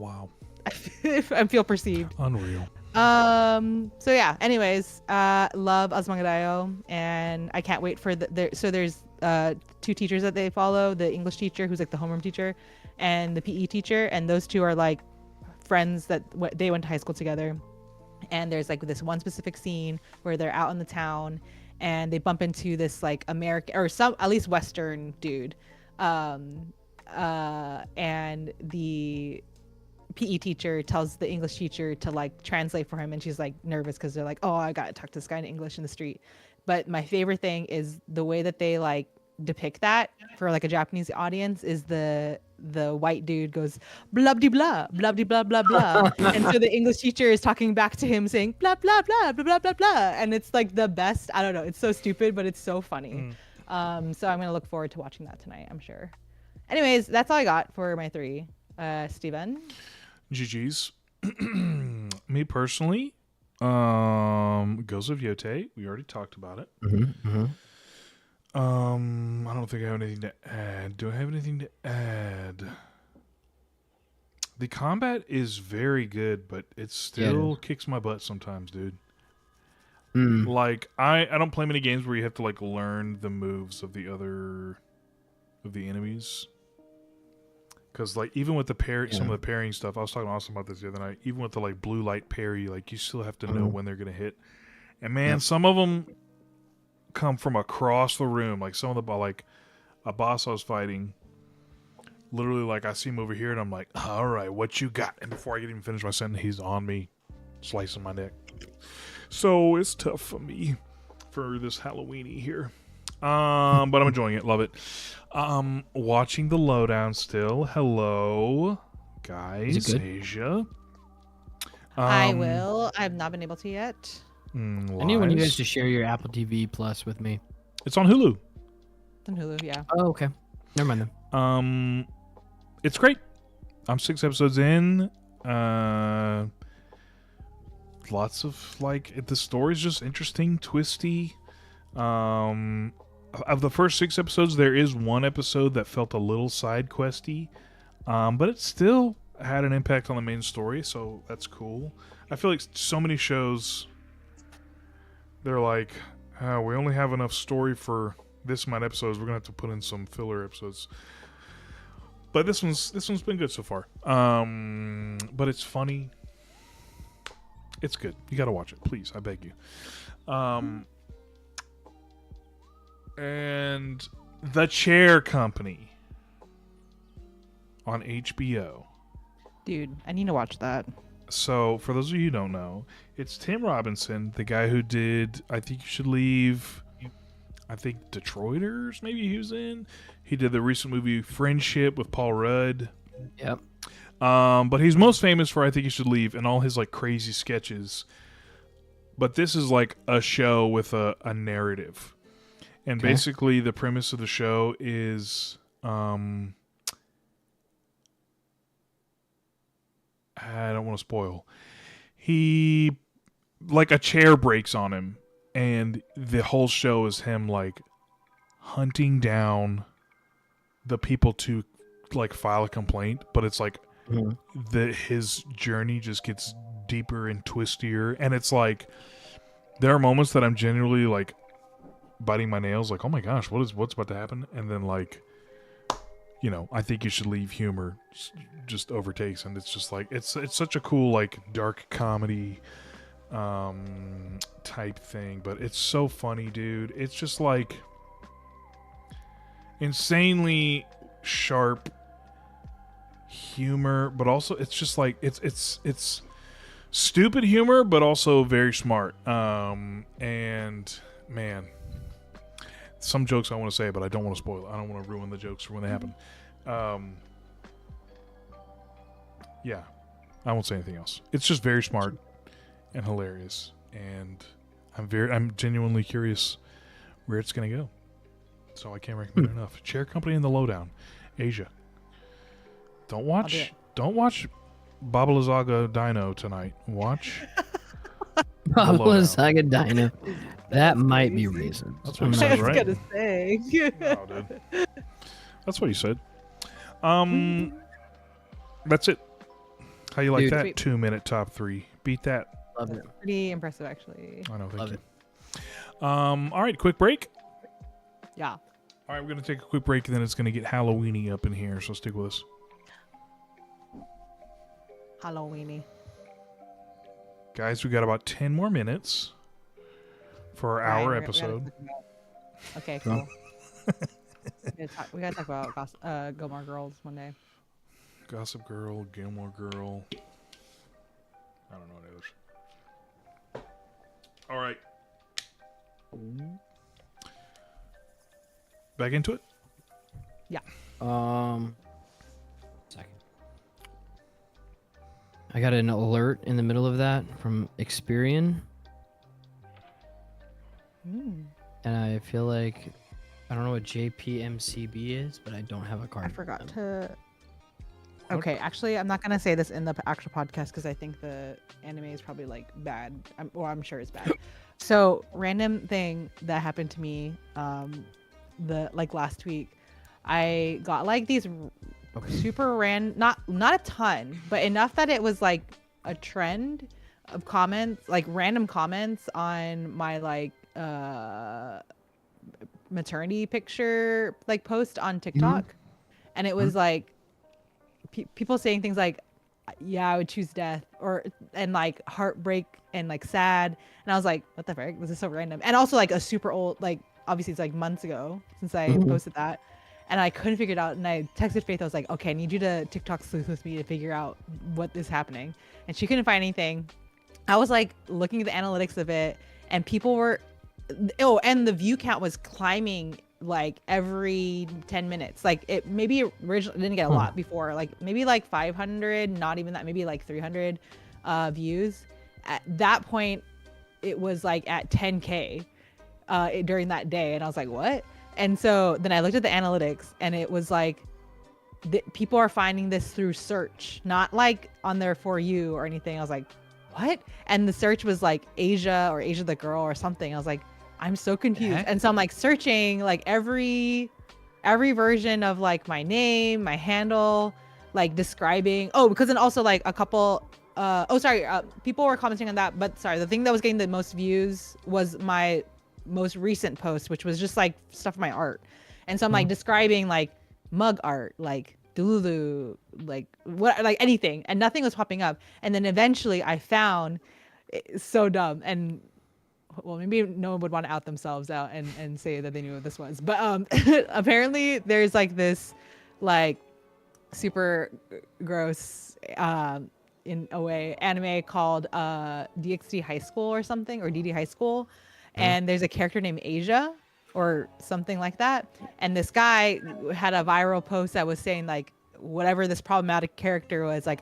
perceived. Unreal. So yeah, anyways, love Azumangadayo, and I can't wait for so there's two teachers that they follow, the English teacher who's like the homeroom teacher and the PE teacher, and those two are like friends that they went to high school together. And there's like this one specific scene where they're out in the town and they bump into this like American or some at least Western dude, and the PE teacher tells the English teacher to like translate for him, and she's like nervous because they're like, oh, I gotta talk to this guy in English in the street. But my favorite thing is the way that they like depict that for like a Japanese audience is the white dude goes blah de blah blah de blah blah blah, and so the English teacher is talking back to him saying blah blah blah blah blah blah blah, and it's like the best. I don't know, it's so stupid, but it's so funny. So I'm gonna look forward to watching that tonight, I'm sure. Anyways, that's all I got for my 3. Steven? GG's. Me personally, Ghost of Yote. We already talked about it. I don't think I have anything to add. Do I have anything to add? The combat is very good, but it still kicks my butt sometimes, dude. Like I don't play many games where you have to like learn the moves of the enemies. Because like even with the some of the parrying stuff, I was talking to Austin about this the other night. Even with the like blue light parry, like you still have to know when they're gonna hit. And man, some of them come from across the room. Like some of the like a boss I was fighting, literally like I see him over here, and I'm like, all right, what you got? And before I can even finish my sentence, he's on me, slicing my neck. So it's tough for me for this Halloweenie here. But I'm enjoying it. Love it. Watching the lowdown still. Hello, guys. Is it good? Asia. I will. I've not been able to yet. I need one of you guys to share your Apple TV Plus with me. It's on Hulu. It's on Hulu, yeah. Oh, okay. Never mind then. It's great. I'm 6 episodes in. Lots of like the story's just interesting, twisty. Of the first 6 episodes, there is one episode that felt a little side questy, but it still had an impact on the main story, so that's cool. I feel like so many shows, they're like, we only have enough story for this amount of episodes. We're gonna have to put in some filler episodes. But this one's been good so far. But it's funny. It's good. You gotta watch it, please. I beg you. And The Chair Company on HBO. Dude, I need to watch that. So, for those of you who don't know, it's Tim Robinson, the guy who did I Think You Should Leave, I think Detroiters, maybe he was in. He did the recent movie Friendship with Paul Rudd. Yep. But he's most famous for I Think You Should Leave and all his like crazy sketches. But this is like a show with a narrative. And basically the premise of the show is I don't want to spoil. He like a chair breaks on him, and the whole show is him like hunting down the people to like file a complaint, but it's like his journey just gets deeper and twistier, and it's like there are moments that I'm genuinely like biting my nails, like, oh my gosh, what's about to happen? And then like, I think you should leave humor just overtakes, and it's just like it's such a cool like dark comedy type thing, but it's so funny, dude. It's just like insanely sharp humor, but also it's just like it's stupid humor, but also very smart. And man, some jokes I want to say, but I don't want to spoil it. I don't want to ruin the jokes for when they happen. Yeah, I won't say anything else. It's just very smart and hilarious, and I'm genuinely curious where it's gonna go. So I can't recommend it enough. Chair Company in the Lowdown, Asia. Don't watch Baba Lysaga Dino tonight. Watch Pablo Saga Dino. That might be crazy. reason. That's what he I says, was right? gonna say. Oh, dude. That's what he said. That's it. How you like Dude. that? Sweet. 2-minute top 3. Beat that. Love it. Pretty impressive, actually. I know. Thank Love you. it. All right, quick break. Yeah. All right, we're gonna take a quick break, and then it's gonna get Halloweenie up in here. So stick with us. Halloweenie. Guys, we got about 10 more minutes for our hour episode. Okay, cool. we gotta talk about Gilmore Girls one day. Gossip Girl, Gilmore Girl. I don't know what others. All right. Back into it? Second. I got an alert in the middle of that from Experian, Mm, and I feel like I don't know what JPMCB is, but I don't have a card. I for forgot them. to. Okay, actually, I'm not gonna say this in the actual podcast because I think the anime is probably like bad, or I'm sure it's bad. So, random thing that happened to me, last week, I got like these super not a ton, but enough that it was like a trend of comments, like random comments on my like maternity picture like post on TikTok, and it was like people saying things like, yeah, I would choose death, and like heartbreak and like sad, and I was like, what the frick, this is so random. And also like a super old, like obviously it's like months ago since I posted that, and I couldn't figure it out, and I texted Faith. I was like, okay, I need you to TikTok sleuth with me to figure out what is happening, and she couldn't find anything. I was like looking at the analytics of it, and people were and the view count was climbing like every 10 minutes. Like it maybe originally didn't get a lot before, like maybe like 500, not even that, maybe like 300 views. At that point it was like at 10k during that day, and I was like, what? And so then I looked at the analytics, and it was like people are finding this through search, not like on their For You or anything. I was like, what? And the search was like Asia or Asia the girl or something. I was like, I'm so confused. Heck? And so I'm like searching like every version of like my name, my handle, like describing. Oh, because then also like a couple people were commenting on that, but sorry, the thing that was getting the most views was my most recent post, which was just like stuff of my art. And so I'm like describing like mug art, like Dululu, like what, like anything, and nothing was popping up. And then eventually I found, it's so dumb, and well, maybe no one would want to out themselves out and say that they knew what this was, but apparently there's like this like super gross in a way anime called DxD High School or something, or DD High School, and there's a character named Asia or something like that, and this guy had a viral post that was saying like, whatever this problematic character was, like,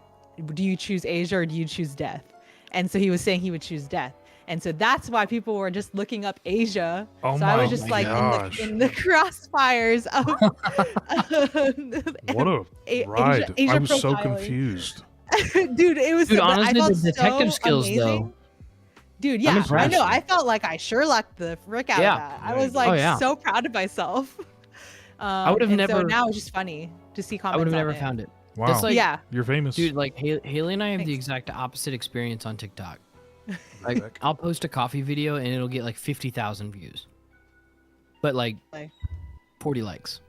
do you choose Asia or do you choose death? And so he was saying he would choose death. And so that's why people were just looking up Asia. Oh so I was my just like gosh. in the crossfires of What a ride. Asia I was so profiling. confused. Dude, it was Dude, I honestly, felt the detective so skills amazing. though. Dude, I'm yeah, I impressed. know. I felt like I Sherlocked the frick out Yeah. of that. I Yeah, was you like did. Oh, yeah. so proud of myself. I would have and never. So now it's just funny to see comments. I would have on never it. found it. Wow. That's like, Yeah. You're famous. dude, like Haley and I have the Thanks. exact opposite experience on TikTok. Like, I'll post a coffee video and it'll get like 50,000 views. but like Like- 40 likes,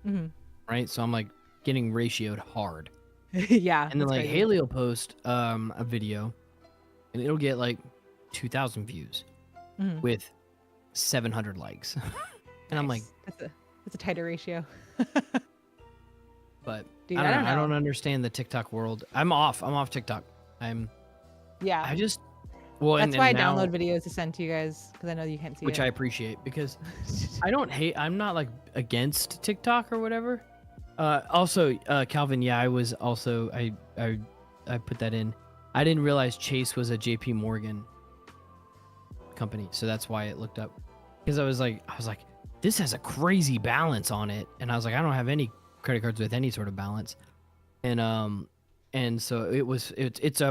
Mhm. right? So I'm like getting ratioed hard. Yeah. And then that's like crazy. Haley will post a video and it'll get like 2,000 views Mhm. with 700 likes. And I'm like, Nice. That's a tighter ratio. but Dude, I don't know. I don't know. understand the TikTok world. I'm off TikTok. Yeah. I just well That's and why I now, download videos to send to you guys because I know you can't see which it. I appreciate because I don't hate. I'm not like against TikTok or whatever. Also, Calvin, yeah, I was also I put that in. I didn't realize Chase was a JP Morgan company, so that's why it looked up. Because I was like, this has a crazy balance on it, and I was like, I don't have any credit cards with any sort of balance, and so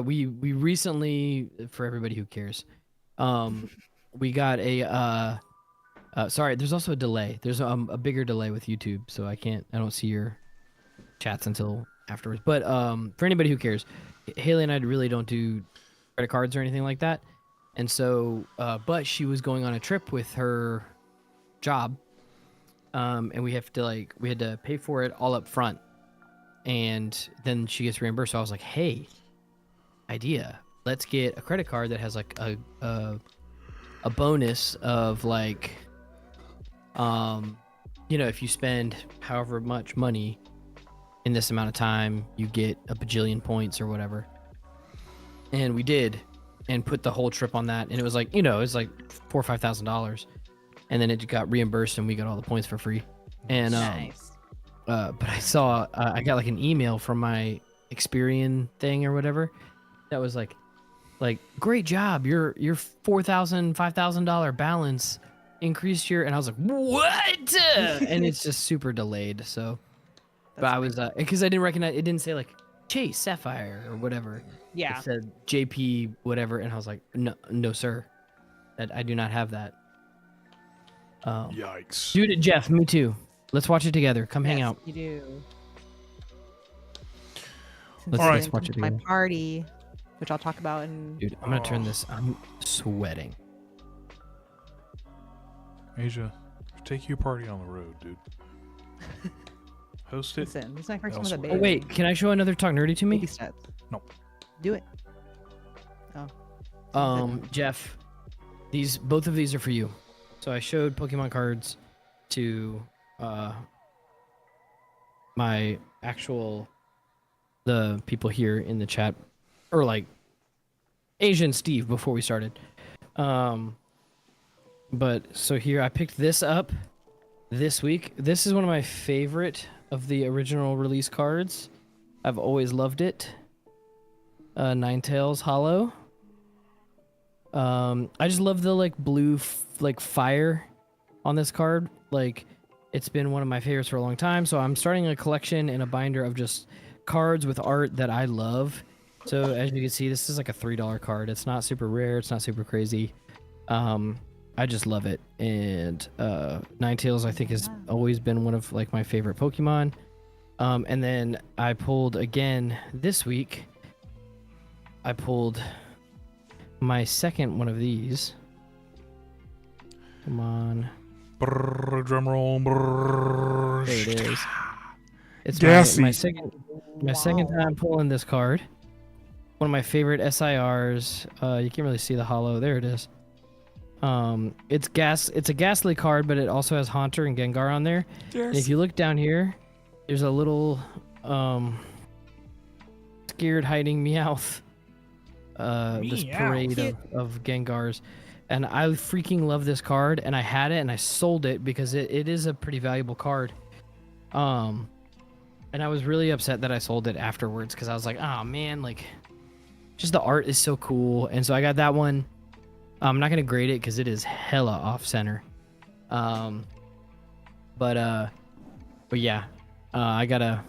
we recently, for everybody who cares, we got a sorry, there's also a delay. There's a bigger delay with YouTube, so I don't see your chats until afterwards. But for anybody who cares, Haley and I really don't do credit cards or anything like that. And so, but she was going on a trip with her job, and we had to pay for it all up front, and then she gets reimbursed. So I was like, hey, idea, let's get a credit card that has like a bonus of like, if you spend however much money in this amount of time, you get a bajillion points or whatever. And we did, and put the whole trip on that, and it was like, it was like $4,000 or $5,000, and then it got reimbursed, and we got all the points for free. And Nice. but I saw I got like an email from my Experian thing or whatever that was like great job, your $4,000 $5,000 balance increased your, and I was like, what? And it's just super delayed. So, but I was because I didn't recognize it, didn't say like Chase Sapphire or whatever. Yeah. It said JP whatever, and I was like, no sir, that I do not have that. Yikes. Dude, Jeff, me too. Let's watch it together. Come hang Yes, out. You do. Let's- let's Since watch it my together. party, which I'll talk about in. Dude, I'm gonna turn this. I'm sweating. Asia, take you a party on the road, dude. Host it. Listen, this is my first one with a elsewhere. baby. Oh wait, can I show another Talk Nerdy to Baby me? steps. No. Do it. Oh. Jeff, both of these are for you. So I showed Pokemon cards to my the people here in the chat, or like Asian Steve before we started. But so here I picked this up this week. This is one of my favorite of the original release cards. I've always loved it. Ninetales Hollow. I just love the like blue fire on this card. Like, it's been one of my favorites for a long time. So I'm starting a collection in a binder of just cards with art that I love. So as you can see, this is like a $3 card. It's not super rare. It's not super crazy. I just love it. And Ninetales, I think, has always been one of like my favorite Pokemon. And then I pulled again this week. I pulled my second one of these. Come on. Brrr, drum roll. Brrr. There it is. It's Gassy. my second time pulling this card. One of my favorite SIRs. You can't really see the hollow. There it is. It's a ghastly card, but it also has Haunter and Gengar on there. Yes. And if you look down here, there's a little scared hiding Meowth. This parade of Gengars. And I freaking love this card, and I had it and I sold it because it is a pretty valuable card. And I was really upset that I sold it afterwards because I was like, oh man, like, just the art is so cool. And so I got that one. I'm not gonna grade it because it is hella off center. But yeah, I gotta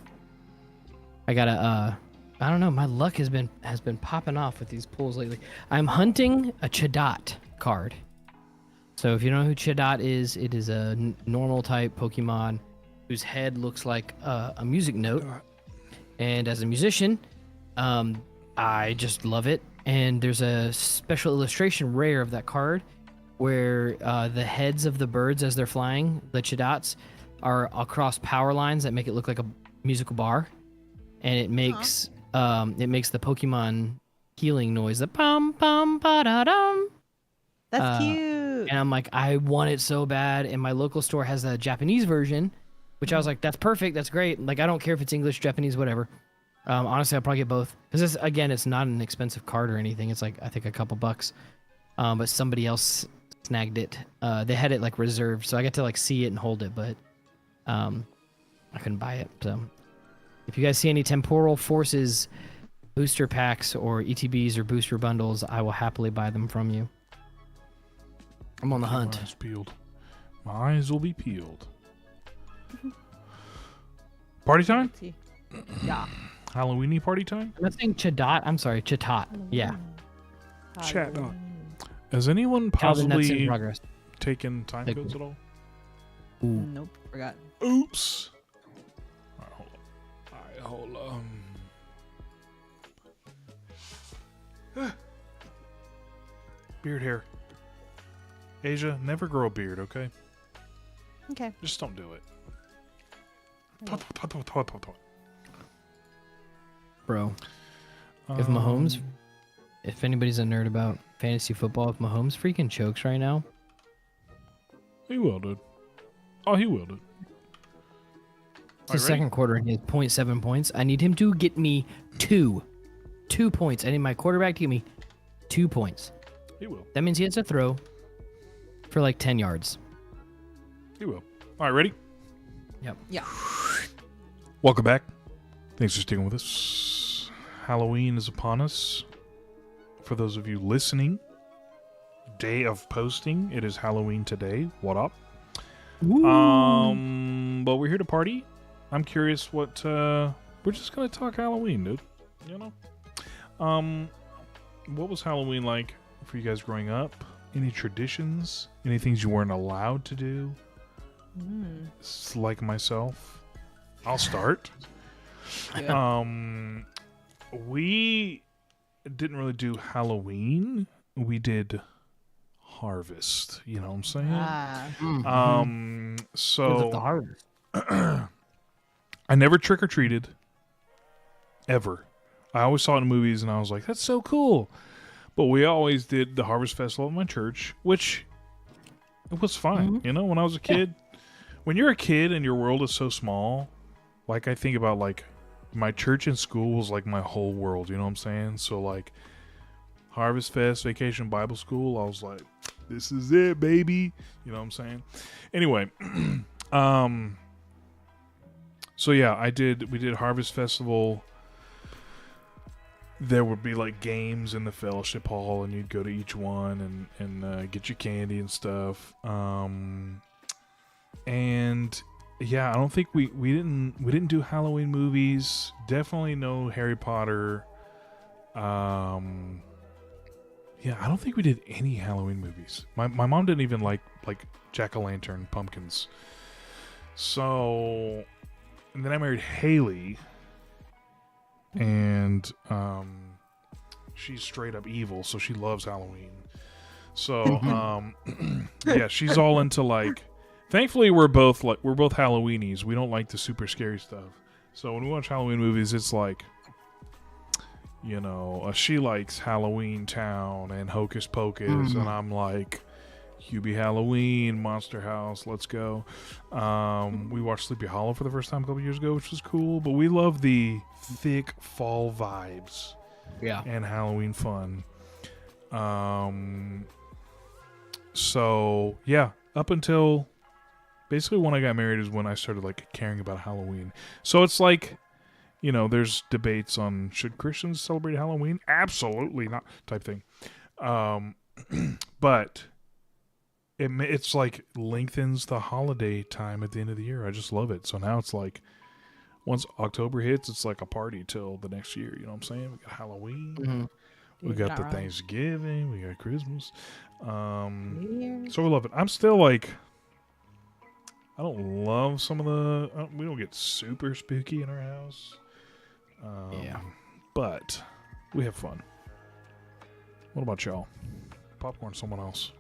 I don't know, my luck has been popping off with these pulls lately. I'm hunting a Chatot card. So if you don't know who Chatot is, it is a normal type Pokemon whose head looks like a music note. And as a musician, I just love it. And there's a special illustration rare of that card where the heads of the birds as they're flying, the chadots, are across power lines that make it look like a musical bar, and it makes the Pokemon healing noise, the pum pum ba da dum. That's cute. And I'm like, I want it so bad. And my local store has a Japanese version, which I was like, that's perfect. That's great. Like, I don't care if it's English, Japanese, whatever. Honestly, I'll probably get both. Because, again, it's not an expensive card or anything. It's like, I think a couple bucks. But somebody else snagged it. They had it, like, reserved. So I got to, like, see it and hold it. But I couldn't buy it. So if you guys see any Temporal Forces booster packs or ETBs or booster bundles, I will happily buy them from you. I'm on the hunt. My eyes peeled. My eyes will be peeled. Party time? Yeah. Halloweenie party time? I'm not saying Chadot. I'm sorry, Chatot. Yeah. Chat. Has anyone Calvin nuts in possibly progress. taken time Take codes one. at all? Nope, forgot. Oops. Alright, hold on. Beard hair. Asia, never grow a beard, okay? Okay. Just don't do it. Bro, if Mahomes, if anybody's a nerd about fantasy football, if Mahomes freaking chokes right now, he will, dude. Oh, he will, dude. it's the second quarter and he has 0.7 points. I need him to get me 2 points. I need my quarterback to give me 2 points. He will. That means he has to throw for like 10 yards. He will. All right, ready? Yep. Yeah. Welcome back. Thanks for sticking with us. Halloween is upon us. For those of you listening, day of posting, it is Halloween today. What up? But we're here to party. I'm curious what we're just gonna talk Halloween, dude. You know? What was Halloween like for you guys growing up? Any traditions? Any things you weren't allowed to do? Like myself. I'll start. We didn't really do Halloween. We did Harvest. You know what I'm saying? So the harvest. I never trick or treated. Ever. I always saw it in movies, and I was like, "That's so cool." But we always did the Harvest Festival at my church, which it was fine. You know, when I was a kid, when you're a kid and your world is so small, like I think about like my church and school was like my whole world. You know what I'm saying? So like Harvest Fest, Vacation Bible School, I was like, this is it, baby. You know what I'm saying? Anyway, so yeah, we did Harvest Festival. There would be like games in the fellowship hall, and you'd go to each one and get your candy and stuff. And yeah, I don't think we didn't do Halloween movies. Definitely no Harry Potter. Yeah, I don't think we did any Halloween movies. My mom didn't even like jack-o'-lantern pumpkins. So, and then I married Haley, and she's straight up evil, so she loves Halloween. So yeah, she's all into like. Thankfully, we're both Halloweenies. We don't like the super scary stuff. So when we watch Halloween movies, it's like, you know, she likes Halloween Town and Hocus Pocus, and I'm like, Hubie Halloween, Monster House, let's go. We watched Sleepy Hollow for the first time a couple years ago, which was cool. But we love the thick fall vibes, and Halloween fun. So yeah, up until basically when I got married is when I started like caring about Halloween. So it's like, you know, there's debates on should Christians celebrate Halloween? Absolutely not, type thing. But it's like lengthens the holiday time at the end of the year. I just love it. So now it's like once October hits, it's like a party till the next year. You know what I'm saying? We got Halloween. We got the Thanksgiving. We got Christmas. So we love it. I'm still like, I don't love some of the. We don't get super spooky in our house. But we have fun. What about y'all? Popcorn, someone else.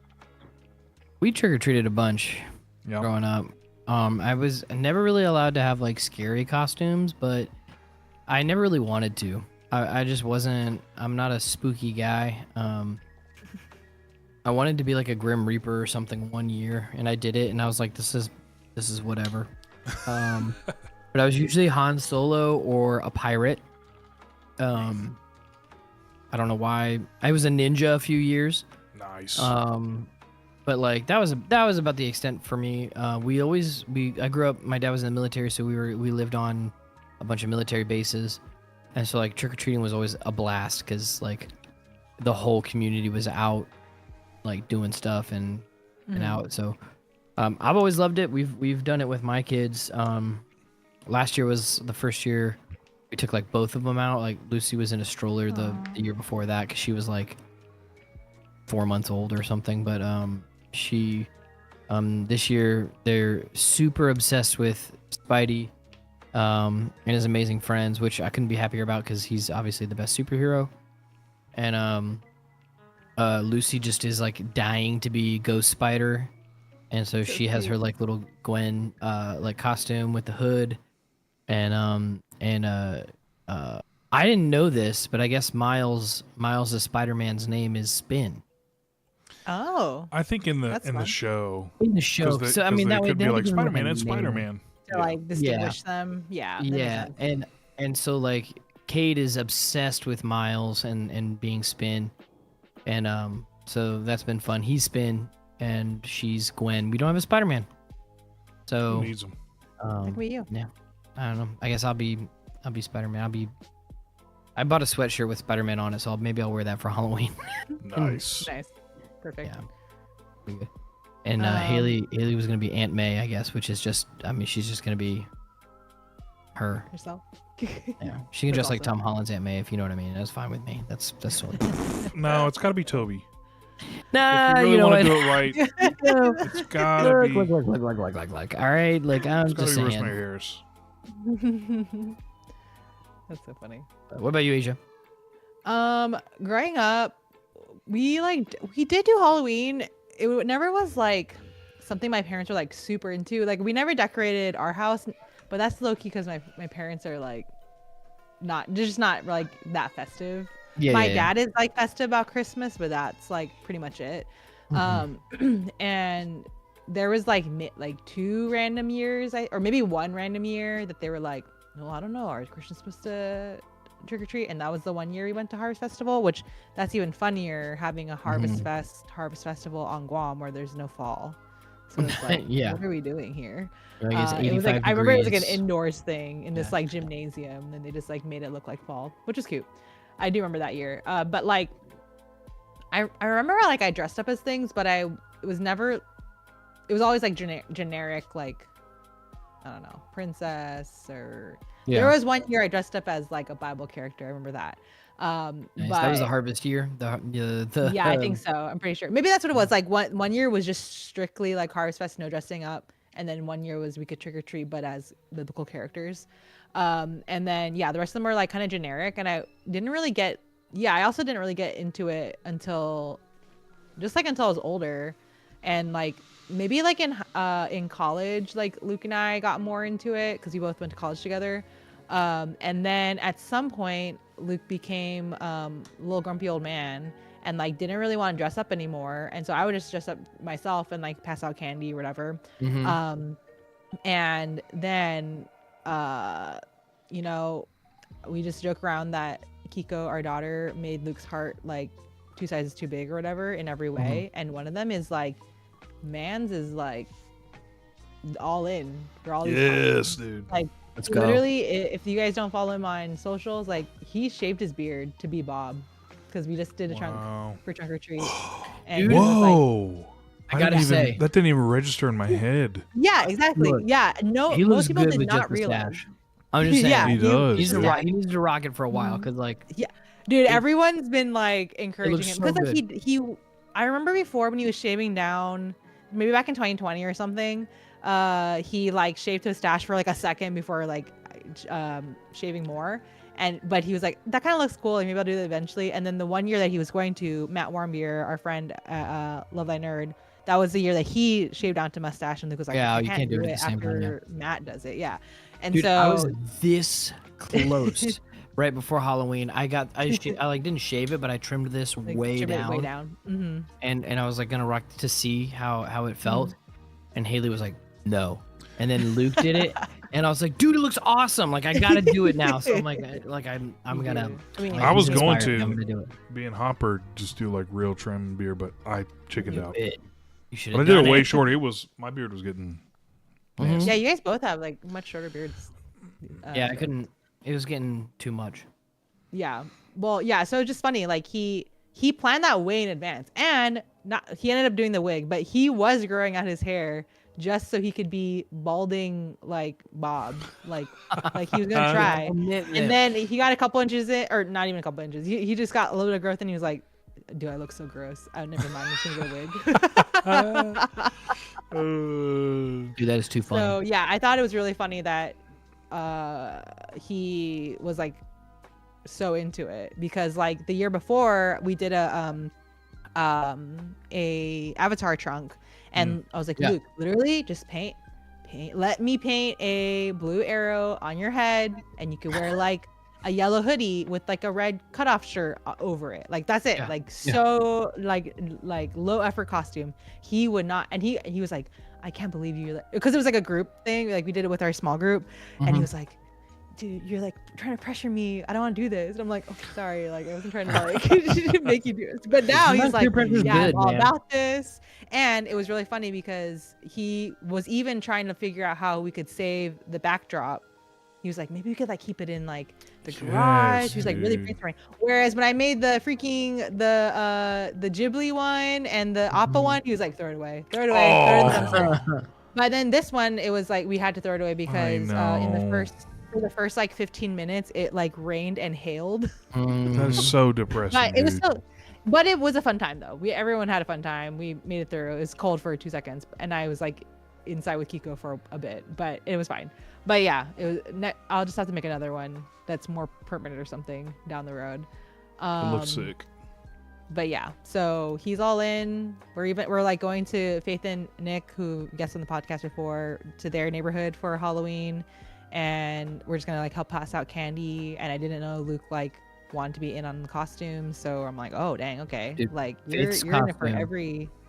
We trick or treated a bunch Yeah. growing up. I was never really allowed to have like scary costumes, but I never really wanted to. I just wasn't. I'm not a spooky guy. I wanted to be like a Grim Reaper or something one year, and I did it, and I was like, this is whatever. But I was usually Han Solo or a pirate. I don't know why. I was a ninja a few years. Nice. But like that was about the extent for me. I grew up. My dad was in the military, so we lived on a bunch of military bases, and so like trick or treating was always a blast because like the whole community was out, like doing stuff and out. So I've always loved it. We've done it with my kids. Last year was the first year we took like both of them out. Like Lucy was in a stroller the year before that because she was like 4 months old or something. But she this year they're super obsessed with Spidey and his amazing friends, which I couldn't be happier about because he's obviously the best superhero. And Lucy just is like dying to be Ghost Spider, and so she has her like little Gwen like costume with the hood. And I didn't know this, but I guess Miles' Spider-Man's name is Spin. Oh. I think in the That's the fun. show. In the show, so I mean they that could would be like give him, Spider-Man a and name. Spider-Man. To like distinguish them. Yeah. that makes Yeah, sense. and so like Kate is obsessed with Miles and being Spin, and so that's been fun. He's Spin and she's Gwen. We don't have a Spider-Man, Who so needs them? That could be you. yeah, I don't know. I guess I'll be Spider-Man. I bought a sweatshirt with Spider-Man on it, so maybe I'll wear that for Halloween. Nice. Nice. Perfect. Yeah. And Haley was gonna be Aunt May, I guess, which is just, I mean, she's just gonna be her. Yourself. Yeah, she can That's dress like awesome. Tom Holland's Aunt May, if you know what I mean. That's fine with me. That's totally fine. No, it's got to be Toby. Nah, If you really know want to what? do it right, it's got to be. Look. All right, like I'm It's got just to be saying. Rosemary Harris. That's so funny. What about you, Asia? Growing up, we did do Halloween. Never was like something my parents were like super into. Like we never decorated our house, but that's low key because my parents are like they're just not like that festive. Yeah, My yeah, dad is like festive about Christmas, but that's like pretty much it. And there was like 2 random years, or maybe 1 random year that they were like, no, I don't know, are Christians supposed to trick or treat? And that was the one year we went to Harvest Festival, which that's even funnier, having a Harvest Festival on Guam where there's no fall. So it's like, Yeah. what are we doing here? Like it's It was like 85 I remember it was like an degrees. indoors thing in this Yeah. like gymnasium, and they just like made it look like fall, which is cute. I do remember that year. But like I remember like I dressed up as things, but it was always like generic, like I don't know, princess, or there was one year I dressed up as like a Bible character. I remember that. Nice. But That was the harvest year. The yeah, I think so. I'm pretty sure. Maybe that's what it was. Like one year was just strictly like Harvest Fest, no dressing up, and then one year was we could trick or treat, but as biblical characters. And then the rest of them were like kind of generic, and I also didn't really get into it until I was older, and like maybe like in college, like Luke and I got more into it because we both went to college together. And then at some point Luke became a little grumpy old man and like didn't really want to dress up anymore, and so I would just dress up myself and like pass out candy or whatever. And then we just joke around that Kiko, our daughter, made Luke's heart like 2 sizes too big or whatever in every way. And one of them is like, Mans is like all in for all these Yes, parties. dude. Like Let's go. literally, if you guys don't follow him on socials, like he shaved his beard to be Bob because we just did a trunk Wow. for trunk or treat. And Dude. it was like, Whoa. I gotta didn't even, say. that didn't even register in my head. yeah, exactly. Look, Yeah, no, he looks most people good did with not just the realize. stash. I'm just saying. Yeah, He does. He dude. needs to rock it for a while because like Dude, everyone's been like encouraging looks him so because like, he I remember before when he was shaving down, maybe back in 2020 or something, he like shaved his stash for like a second before like shaving more, but he was like, that kind of looks cool and maybe I'll do that eventually. And then the one year that he was going to, Matt Warmbier, our friend, Love Thy Nerd, that was the year that he shaved down to mustache, and Luke was like, Yeah, I you can't do it at the same time, after Matt does it. Yeah, and Dude, so I was this close right before Halloween. I like didn't shave it, but I trimmed this like, way trim it down. way down. Mm-hmm. And I was like gonna rock to see how it felt, and Haley was like, no, and then Luke did it, and I was like, dude, it looks awesome. Like I gotta do it now. So I'm like I'm gonna. I mean, like, I was he's going inspired me. to. I'm gonna do it. Being Hopper, just do like real trim beard, but I chickened out. You should But I have did done it way shorter. My beard was getting. Mhm. yeah, you guys both have like much shorter beards. Yeah, I couldn't. It was getting too much. Yeah. Well, yeah. So it's just funny. Like he planned that way in advance, and he ended up doing the wig, but he was growing out his hair just so he could be balding like Bob, like he was gonna try. And then he got a couple inches in, or not even a couple inches. He just got a little bit of growth, and he was like, "Dude, I look so gross. Oh, never mind. I'm just gonna get a wig." Dude, that is too funny. So yeah, I thought it was really funny that he was like so into it, because like the year before we did a avatar trunk, and I was like, Yeah. Luke, literally just paint, let me paint a blue arrow on your head, and you could wear like a yellow hoodie with like a red cutoff shirt over it. Like that's it. Yeah. Like so like low effort costume. He would not, and he was like, I can't believe you, because it was like a group thing. Like we did it with our small group, and he was like, dude, you're like trying to pressure me. I don't want to do this. And I'm like, okay, sorry. Like I wasn't trying to like make you do this. But now he's like, yeah, I'm all about this. And it was really funny because he was even trying to figure out how we could save the backdrop. He was like, maybe we could like keep it in like the garage. He was like really brainstorming. Whereas when I made the freaking the Ghibli one and the Appa one, he was like, throw it away, throw it away, throw it in the dumpster. But then this one, it was like we had to throw it away because for the first like 15 minutes, it like rained and hailed. That's so depressing. But it was but it was a fun time though. Everyone had a fun time. We made it through. It was cold for 2 seconds, and I was like inside with Kiko for a bit, but it was fine. But yeah, it was. I'll just have to make another one that's more permanent or something down the road. It looks sick. But yeah, so he's all in. We're like going to Faith and Nick, who guests on the podcast before, to their neighborhood for Halloween, and we're just gonna like help pass out candy. And I didn't know Luke like wanted to be in on the costumes, so I'm like, oh dang, okay. Dude, like you're in it for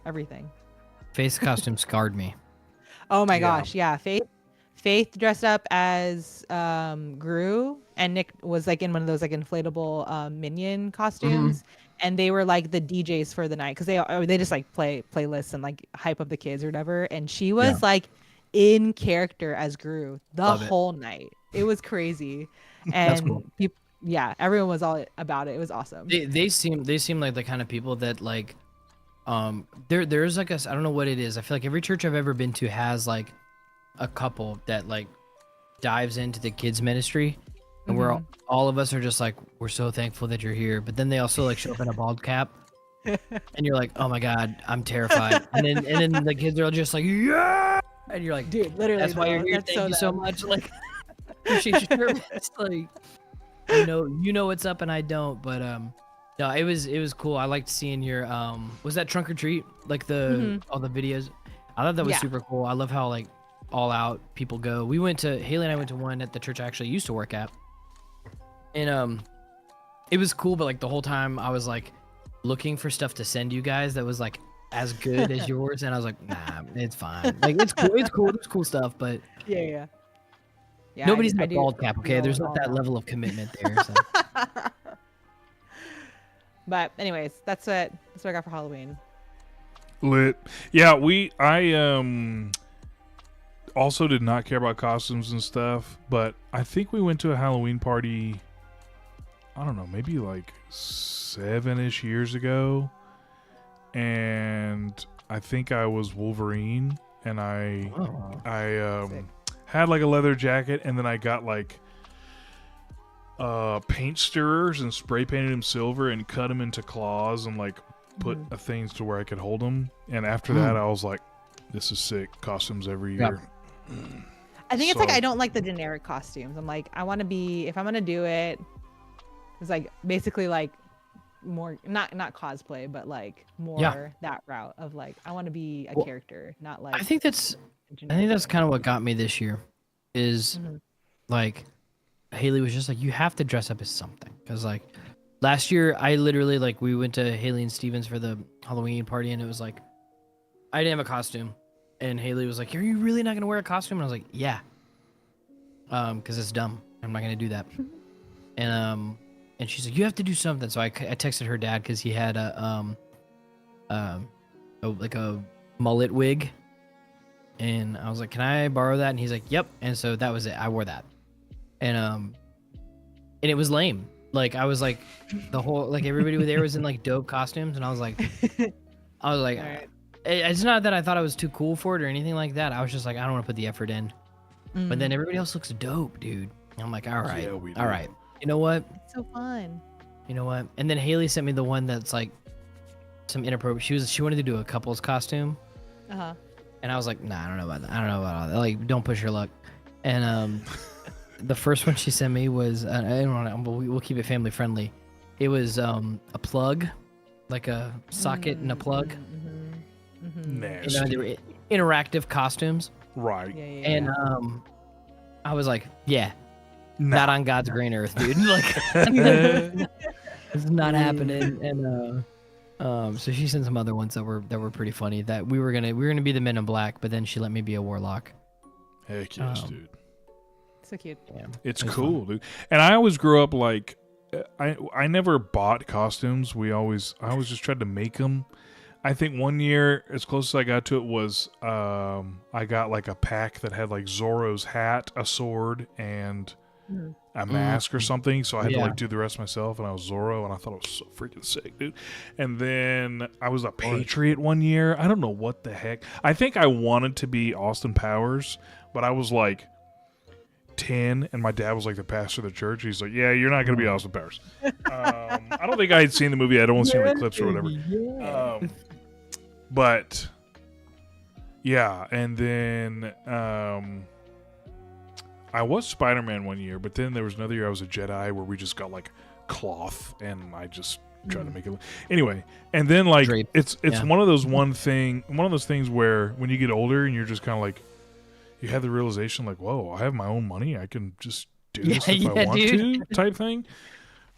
everything. Face costume scarred me. Oh my gosh, yeah. Faith dressed up as Gru, and Nick was like in one of those like inflatable minion costumes, and they were like the DJs for the night, because they just like play playlists and like hype up the kids or whatever. And she was like in character as Gru the whole night. It was crazy, and cool. Everyone was all about it. It was awesome. They seem like the kind of people that like, there's like I don't know what it is. I feel like every church I've ever been to has like a couple that like dives into the kids ministry, and we're all of us are just like, we're so thankful that you're here. But then they also like show up in a bald cap, and you're like, oh my god, I'm terrified. and then the kids are all just like, yeah, and you're like, dude, literally, that's why you're here. Thank you so much. Like, appreciate your service. Like, you know what's up, and I don't. But no, it was cool. I liked seeing your was that trunk or treat, like all the videos. I thought that was super cool. I love how like all out people go. Haley and I went to one at the church I actually used to work at, and it was cool, but like the whole time I was like looking for stuff to send you guys that was like as good as yours, and I was like, nah, it's fine. Like it's cool, there's cool stuff, but yeah, nobody's in a bald cap, okay? There's not that level of commitment there. So. But anyways, that's what I got for Halloween. Lit. Yeah, I also did not care about costumes and stuff, but I think we went to a Halloween party, I don't know, maybe like 7-ish years ago, and I think I was Wolverine, and I had like a leather jacket, and then I got like paint stirrers and spray painted him silver and cut him into claws and like put things to where I could hold them. And after that, I was like, this is sick. Costumes every year. I think it's like I don't like the generic costumes. I'm like, I want to be, if I'm gonna do it, it's like basically like more not cosplay, but like more that route of like I want to be a character, not like I think that's kind of what got me this year is like Haley was just like, you have to dress up as something. Because like last year I literally like we went to Haley and Steven's for the Halloween party and it was like I didn't have a costume. And Haley was like, are you really not gonna wear a costume? And I was like, yeah. Because it's dumb. I'm not gonna do that. And she's like, you have to do something. So I texted her dad because he had like a mullet wig. And I was like, can I borrow that? And he's like, yep. And so that was it. I wore that. And it was lame. Like I was like the whole like everybody there was in like dope costumes and I was like right. It's not that I thought I was too cool for it or anything like that. I was just like, I don't want to put the effort in. But then everybody else looks dope, dude. And I'm like, all right. Yeah, all right. You know what? It's so fun. You know what? And then Haley sent me the one that's like some inappropriate. She wanted to do a couple's costume. Uh-huh. And I was like, nah, I don't know about that. I don't know about all that. Like, don't push your luck. And the first one she sent me was, I don't know, we'll keep it family friendly. It was a plug, like a socket and a plug. Nasty. You know, they were interactive costumes. Right. Yeah. And I was like, yeah. Not on God's green earth, dude. Like, it's not happening. And so she sent some other ones that were pretty funny. That we were gonna be the Men in Black, but then she let me be a warlock. Heck yes, dude. So cute. Yeah, it's cool, dude. And I always grew up like, I never bought costumes. I always just tried to make them. I think one year, as close as I got to it was, I got like a pack that had like Zorro's hat, a sword, and a mask or something, so I had to like do the rest myself, and I was Zorro, and I thought it was so freaking sick, dude. And then I was a Patriot one year. I don't know what the heck. I think I wanted to be Austin Powers, but I was like 10, and my dad was like the pastor of the church. He's like, yeah, you're not going to be Austin Powers. I don't think I had seen the movie. I'd only seen the clips or whatever. But yeah, and then I was Spider-Man one year, but then there was another year I was a Jedi where we just got like cloth and I just tried to make it. Anyway, and then like it's one of those things where when you get older and you're just kind of like, you have the realization like, whoa, I have my own money. I can just do this if I want to type thing.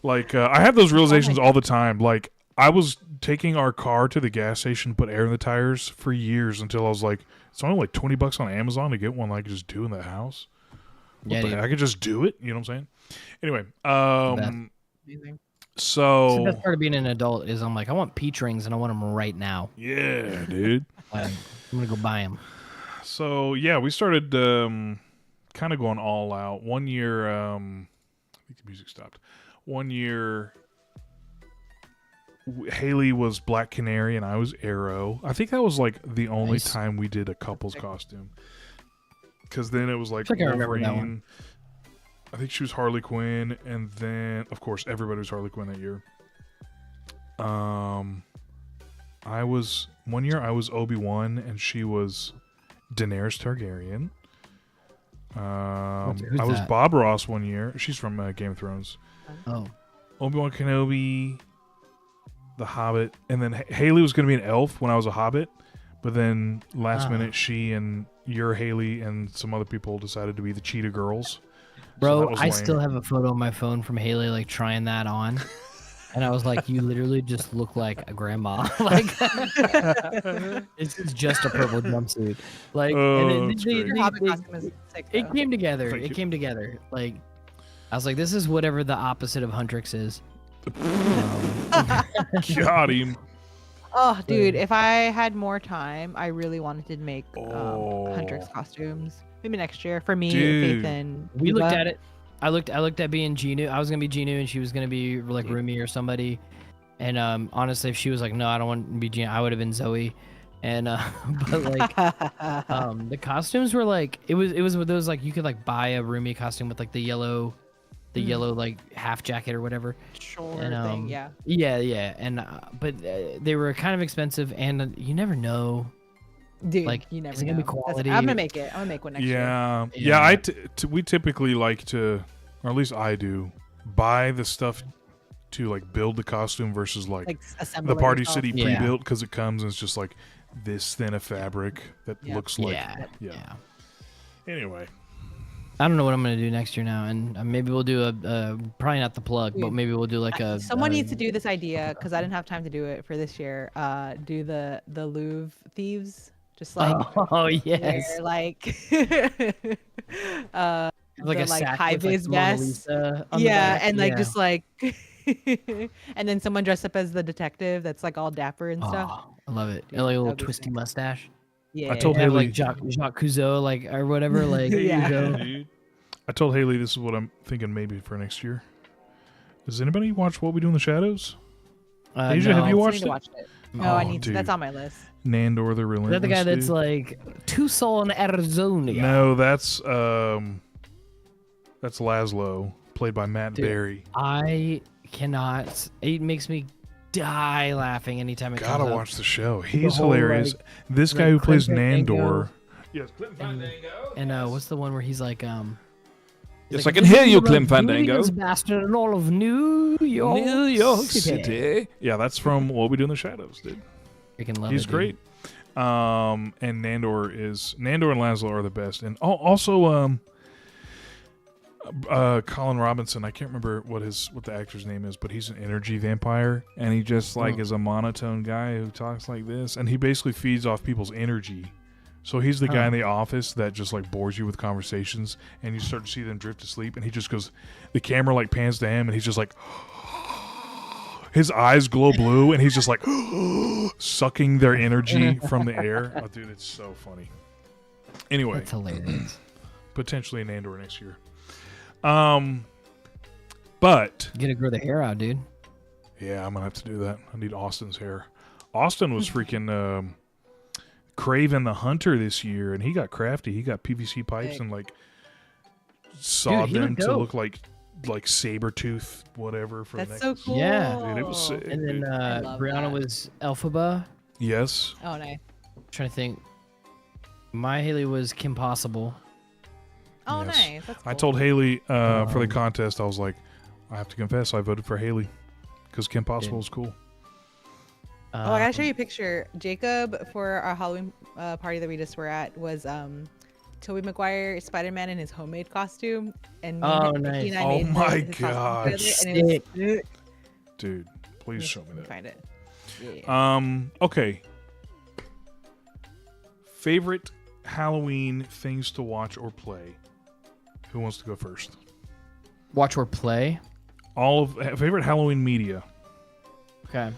Like I have those realizations all the time. Like I was taking our car to the gas station to put air in the tires for years until I was like, it's only like $20 on Amazon to get one I could just do in the house. I could just do it. You know what I'm saying? Anyway, so the best part of being an adult is I'm like, I want peach rings and I want them right now. Yeah, dude. I'm gonna go buy them. So yeah, we started kind of going all out. One year, I think the music stopped. One year, Haley was Black Canary and I was Arrow. I think that was like the only time we did a couple's costume. Because then it was like I remember that one. I think she was Harley Quinn, and then of course everybody was Harley Quinn that year. I was Obi-Wan and she was Daenerys Targaryen. I was Bob Ross one year. She's from Game of Thrones. Oh. Obi-Wan Kenobi, the Hobbit, and then Haley was going to be an elf when I was a Hobbit, but then last minute she and your Haley and some other people decided to be the Cheetah Girls. Bro, I still have a photo on my phone from Haley like trying that on. And I was like, you literally just look like a grandma. Like, it's just a purple jumpsuit. Like, and it came together. It came together. Like, I was like, this is whatever the opposite of Huntrix is. Got him. Oh, dude, if I had more time, I really wanted to make Huntrix costumes. Maybe next year for me, Faith, and we looked at it. I looked at being Genu. I was gonna be Genu, and she was gonna be like Rumi or somebody. And honestly, if she was like, "No, I don't want to be Genu," I would have been Zoe. And but like, the costumes were like, it was with those like you could like buy a Rumi costume with like the yellow like half jacket or whatever. Sure. And, thing, yeah. Yeah. And but they were kind of expensive, and you never know. Dude, like, you never is it know. gonna be quality? I'm gonna make it. I'm gonna make one next year. Yeah. We typically like to, or at least I do, buy the stuff to like build the costume versus like assemble the it Party yourself. City Yeah. pre-built, because it comes and it's just like this thin a fabric that Yep. looks like Yeah. Anyway, I don't know what I'm gonna do next year now, and maybe we'll do a probably not the plug, but maybe we'll do like a. Someone needs to do this idea because I didn't have time to do it for this year. Do the Louvre thieves, just like Oh yes. wear, like Like the, a like sack high with, like, vis the Mona vest. Lisa on the Yeah, back. and like Yeah. just like and then someone dressed up as the detective that's like all dapper and stuff. Oh, I love it. Dude, And, like a that little would be twisty sick. mustache. Yeah. I told Have Haley, like Jacques Cousteau, like or whatever, like Yeah. dude. I told Haley this is what I'm thinking maybe for next year. Does anybody watch What We Do in the Shadows? Asia, no. have you I watched need to it? watch it. No, I Oh, need to. That's dude. on my list. Nandor the Relentless. Is that the guy that's dude? like Tucson, Arizona? No, that's Laszlo, played by Matt Dude, Berry. I cannot. It makes me die laughing anytime it Gotta comes up. watch the show. He's whole, hilarious. like, This like guy who plays Clint Fandango. Nandor. Yes, Clint Fandango. And what's the one where he's like Yes, I can hear you, Clem Fandango. Fandango. Bastard in all of New York City. Yeah, that's from What We Do in the Shadows, dude. Freaking love He's it, dude. great. And Nandor and Laszlo are the best. And also Colin Robinson, I can't remember what the actor's name is, but he's an energy vampire, and he just like is a monotone guy who talks like this, and he basically feeds off people's energy. So he's the guy in the office that just like bores you with conversations, and you start to see them drift to sleep, and he just goes, the camera like pans to him, and he's just like, his eyes glow blue, and he's just like sucking their energy from the air. Oh, dude, it's so funny. Anyway, That's hilarious. potentially an Andor next year. But You gotta grow the hair out, dude. yeah, I'm gonna have to do that. I need Austin's hair. Austin was freaking Craven the Hunter this year, and he got crafty. He got PVC pipes Sick. and like sawed he them looked to dope. look like saber tooth, whatever. For That's the so next. cool. Yeah. Dude, it was sick. And then I love Brianna that. was Elphaba. Yes. Oh, nice. Trying to think. My Haley was Kim Possible. Oh, Yes. nice. That's cool. I told Haley for the Um, contest, I was like, I have to confess, I voted for Haley because Kim Possible is cool. Oh, I gotta show you a picture. Jacob, for our Halloween party that we just were at, was Tobey Maguire Spider-Man in his homemade costume, and me Oh, and nice. Nikki and I Oh made my his costume God. together, and it was sick. Dude, please show me Let me that. find it. Yeah. Okay. Favorite Halloween things to watch or play? Who wants to go first? Watch or play. Favorite Halloween media. Okay.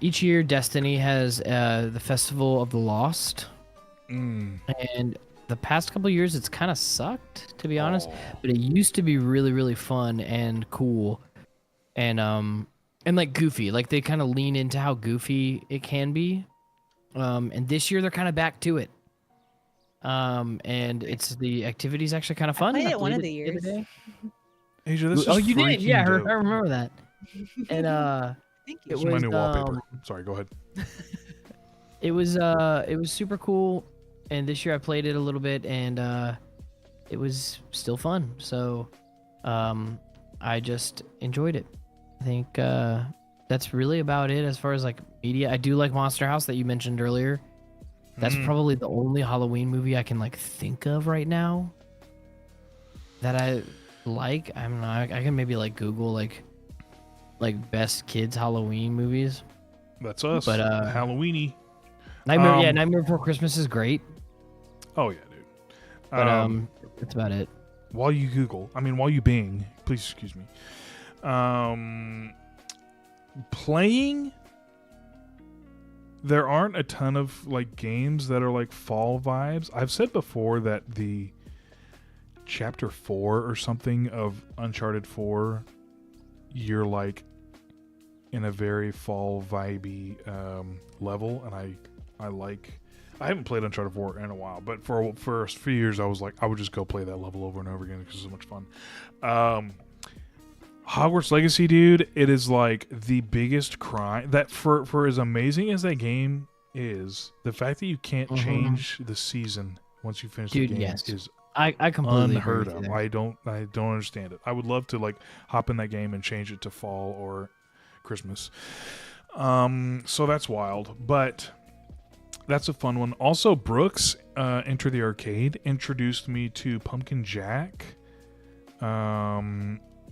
Each year, Destiny has the Festival of the Lost, and the past couple years, it's kind of sucked, to be honest. But it used to be really, really fun and cool, and like goofy. Like they kind of lean into how goofy it can be. And this year, they're kind of back to it. And the activity's actually kind of fun. played I it one of played the it other years. day. Asia, this is Oh, you did? freaking Yeah, I dope. remember that. And Thank it you. This is my was, new wallpaper. Sorry, go ahead. it was super cool, and this year I played it a little bit, and it was still fun. So, I just enjoyed it. I think that's really about it as far as like media. I do like Monster House that you mentioned earlier. That's probably the only Halloween movie I can like think of right now that I like. I don't know. I can maybe like Google like best kids Halloween movies. That's us. But, Halloweenie. Nightmare Before Christmas is great, Oh yeah, dude. but that's about it. While you Bing, please excuse me. Playing. There aren't a ton of like games that are like fall vibes. I've said before that the chapter 4 or something of Uncharted 4, you're like in a very fall vibey level, and I haven't played Uncharted 4 in a while, but for a few years I was like, I would just go play that level over and over again because it's so much fun. Hogwarts Legacy, dude, it is like the biggest crime that for as amazing as that game is, the fact that you can't change the season once you finish Dude, the game yes. is I completely agree unheard with you of. there. I don't understand it. I would love to like hop in that game and change it to fall or Christmas. So that's wild, but that's a fun one. Also, Brooks, Enter the Arcade, introduced me to Pumpkin Jack,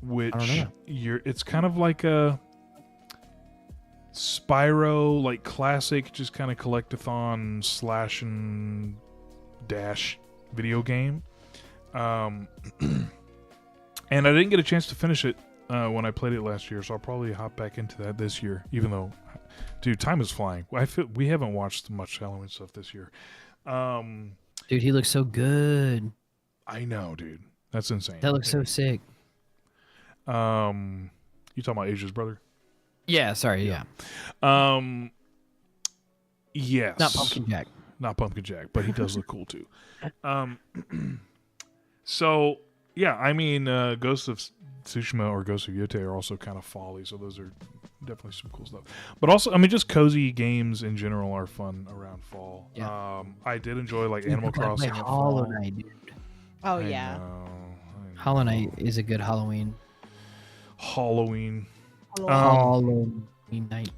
which it's kind of like a Spyro, like classic, just kind of collectathon slash and dash video game. And I didn't get a chance to finish it when I played it last year, so I'll probably hop back into that this year. Even though, dude, time is flying. I feel we haven't watched much Halloween stuff this year. Dude, he looks so good. I know, dude. That's insane. That looks so sick. You talking about Asia's brother? Yeah, sorry, yeah. Yes. Not Pumpkin Jack. Not Pumpkin Jack, but he does look cool too. So yeah, I mean, Ghost of Tsushima or Ghost of Yote are also kind of folly, so those are definitely some cool stuff. But also, I mean, just cozy games in general are fun around fall. Yeah. I did enjoy like Dude, Animal I play Crossing at Hollow fall. Knight, dude. Oh I yeah. know. Hollow Knight is a good Halloween. Halloween. Halloween night.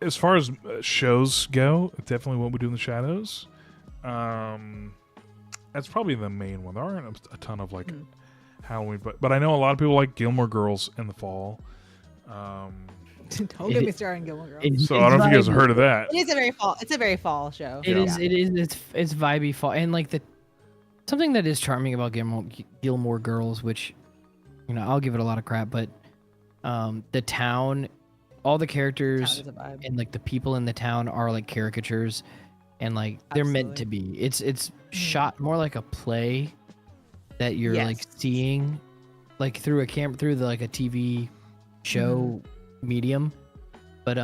As far as shows go, definitely What We Do in the Shadows. That's probably the main one. There aren't a ton of like Halloween, but I know a lot of people like Gilmore Girls in the fall. Don't get me started on Gilmore Girls. So I don't know if you guys have heard of that. It is a very fall. It's a very fall show. It is. It's vibey fall, and like something that is charming about Gilmore Girls, which I'll give it a lot of crap, but the town, all the characters, and like the people in the town are like caricatures, and like they're meant to be. It's shot more like a play that you're like seeing, like through a like a TV show medium, but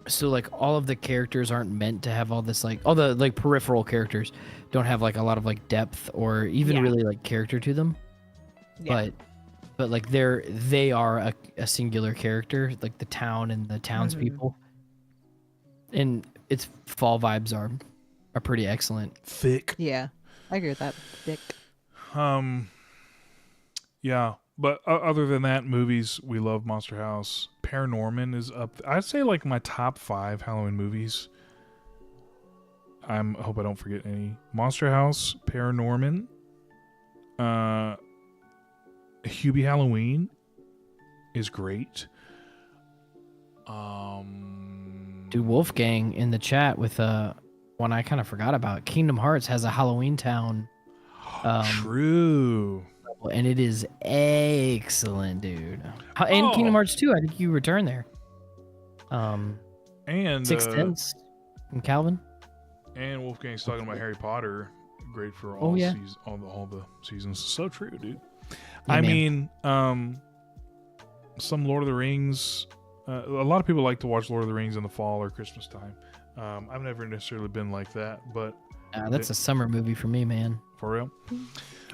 so like all of the characters aren't meant to have all this, like all the like peripheral characters don't have like a lot of like depth or even really like character to them, but like they are a singular character, like the town and the townspeople, and its fall vibes are pretty excellent. Thick. Yeah, I agree with that. Thick. Yeah, but other than that, movies, we love Monster House. Paranorman is up. I'd say like my top 5 Halloween movies. I hope I don't forget any. Monster House, Paranorman, Hubie Halloween is great. Dude, Wolfgang in the chat with one I kind of forgot about. Kingdom Hearts has a Halloween Town. True. And it is excellent, dude. And Kingdom Hearts 2, I think you return there. And Sixth Sense and Calvin. And Wolfgang's talking about Harry Potter. Great for all all the seasons. So true, dude. I mean, some Lord of the Rings. A lot of people like to watch Lord of the Rings in the fall or Christmas time. I've never necessarily been like that, but that's a summer movie for me, man. For real?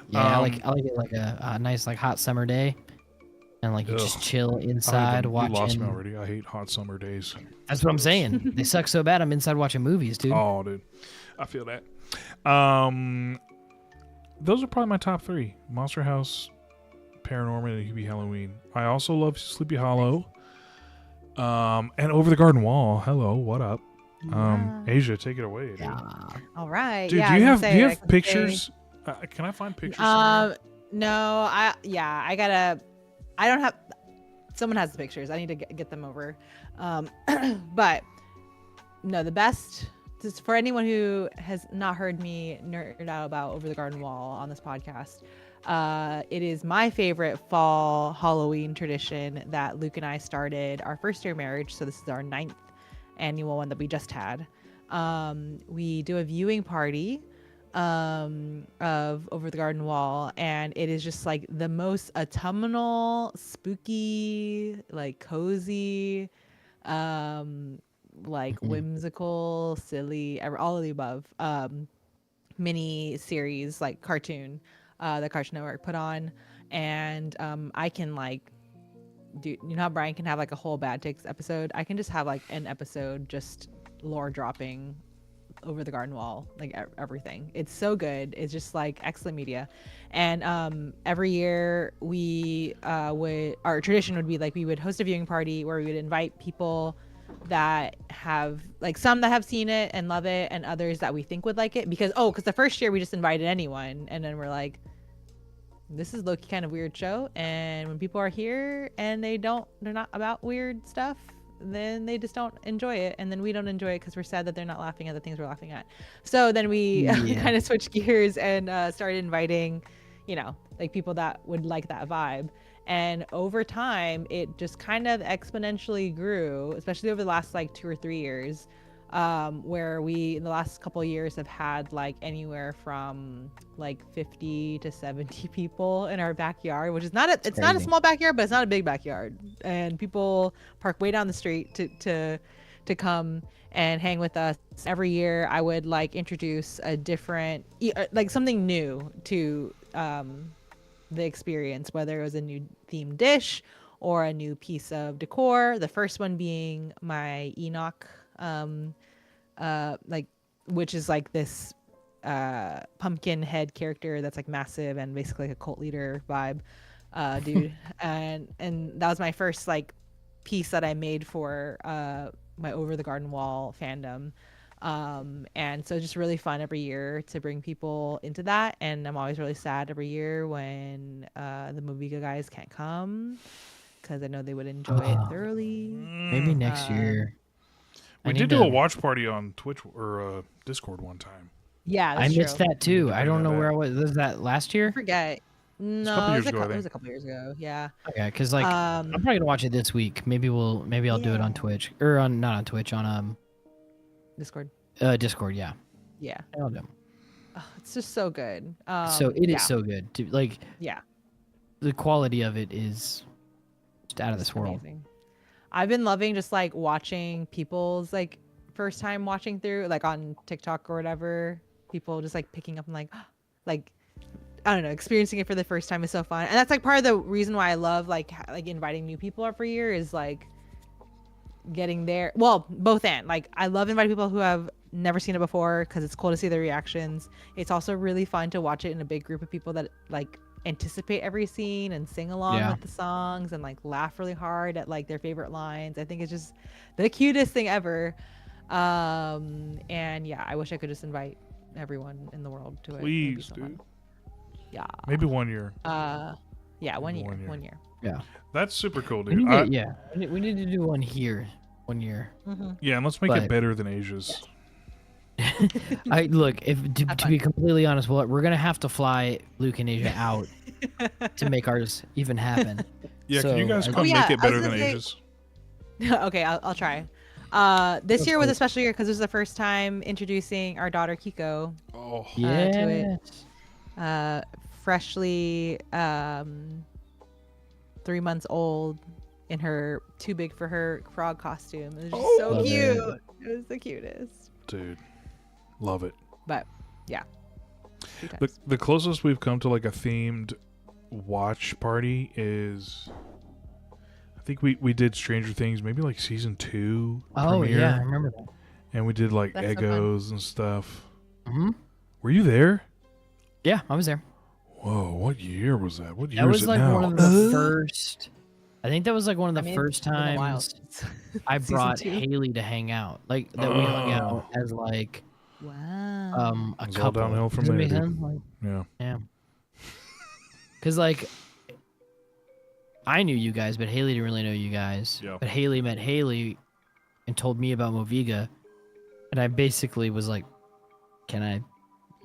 Yeah, I like it like a nice like hot summer day, and like you just chill inside watching. You lost me already. I hate hot summer days. That's what I'm saying. They suck so bad. I'm inside watching movies, dude. Oh, dude, I feel that. Those are probably my top 3: Monster House, Paranorman, and Hubie Halloween. I also love Sleepy Hollow. And Over the Garden Wall. Hello, what up? Asia, take it away, dude. Yeah. All right. Dude, do you have pictures? Can I find pictures? No. I don't have. Someone has the pictures. I need to get them over. But no, the best. Just for anyone who has not heard me nerd out about Over the Garden Wall on this podcast, it is my favorite fall Halloween tradition that Luke and I started our first year of marriage. So this is our 9th annual one that we just had. We do a viewing party of Over the Garden Wall, and it is just like the most autumnal, spooky, like cozy, like whimsical, silly, all of the above mini series, like cartoon that Cartoon Network put on. And I can like do, how Brian can have like a whole Bad Takes episode? I can just have like an episode just lore dropping over the garden wall, like everything. It's so good. It's just like excellent media. And every year we would, our tradition would be like we would host a viewing party where we would invite people that have like some that have seen it and love it, and others that we think would like it, because the first year we just invited anyone, and then we're like, this is low-key kind of weird show, and when people are here and they're not about weird stuff, then they just don't enjoy it, and then we don't enjoy it because we're sad that they're not laughing at the things we're laughing at. So then we kind of switched gears and started inviting, like people that would like that vibe. And over time, it just kind of exponentially grew, especially over the last like 2 or 3 years, where we in the last couple of years have had like anywhere from like 50 to 70 people in our backyard, which is not a small backyard, but it's not a big backyard. And people park way down the street to come and hang with us. Every year I would like introduce a different, like something new to the experience, whether it was a new themed dish or a new piece of decor. The first one being my Enoch, which is like this pumpkin head character that's like massive and basically like a cult leader vibe dude. and that was my first like piece that I made for my Over the Garden Wall fandom. And so just really fun every year to bring people into that. And I'm always really sad every year when the Moviga guys can't come, because I know they would enjoy it thoroughly. Maybe next year. We did do a watch party on Twitch or Discord one time. Yeah, I missed that too. I don't know that. where I was. Was that last year? I forget. No, it was a couple years ago. Yeah. Okay, because like I'm probably gonna watch it this week. Maybe I'll do it on Twitch or not on Twitch, on Discord. Discord, yeah. Yeah. I'll do. Oh, it's just so good. So it is so good. Like, yeah, the quality of it is just out of this world. Amazing. I've been loving just like watching people's like first time watching through, like on TikTok or whatever. People just like picking up and like I don't know, experiencing it for the first time is so fun. And that's like part of the reason why I love like inviting new people every year, is like getting there. Well, both and like I love inviting people who have never seen it before, because it's cool to see their reactions. It's also really fun to watch it in a big group of people that like anticipate every scene and sing along with the songs and like laugh really hard at like their favorite lines. I think it's just the cutest thing ever. And yeah, I wish I could just invite everyone in the world to it. Please, so dude. fun. Yeah. Maybe 1 year. Yeah, one year. Yeah. That's super cool, dude. We need to do one here 1 year. Mm-hmm. Yeah, and let's make it better than Asia's. I look, to be completely honest, we're gonna have to fly Luke and Asia out to make ours even happen. Yeah, so, can you guys come make it better than Asia's? Okay, I'll try. This year was a special year because it was the first time introducing our daughter Kiko to it. Freshly 3 months old in her too big for her frog costume. It was just so cute. It was the cutest. Dude, love it. But yeah, the closest we've come to like a themed watch party is, I think we did Stranger Things, maybe like season 2 premiere. Yeah, I remember that. And we did like That's Eggos and stuff. Mm-hmm. Were you there? Yeah, I was there. Whoa, what year was that? What year that was is it like now? one of the first. I think that was like one of the first it's been a while times since I season brought 2. Haley to hang out. Like that we hung out as like Wow. a It's all couple. downhill from Does that there, make dude. sense? Like, Yeah. Because like I knew you guys, but Haley didn't really know you guys. Yeah. But Haley met Haley and told me about Moviga, and I basically was like, "Can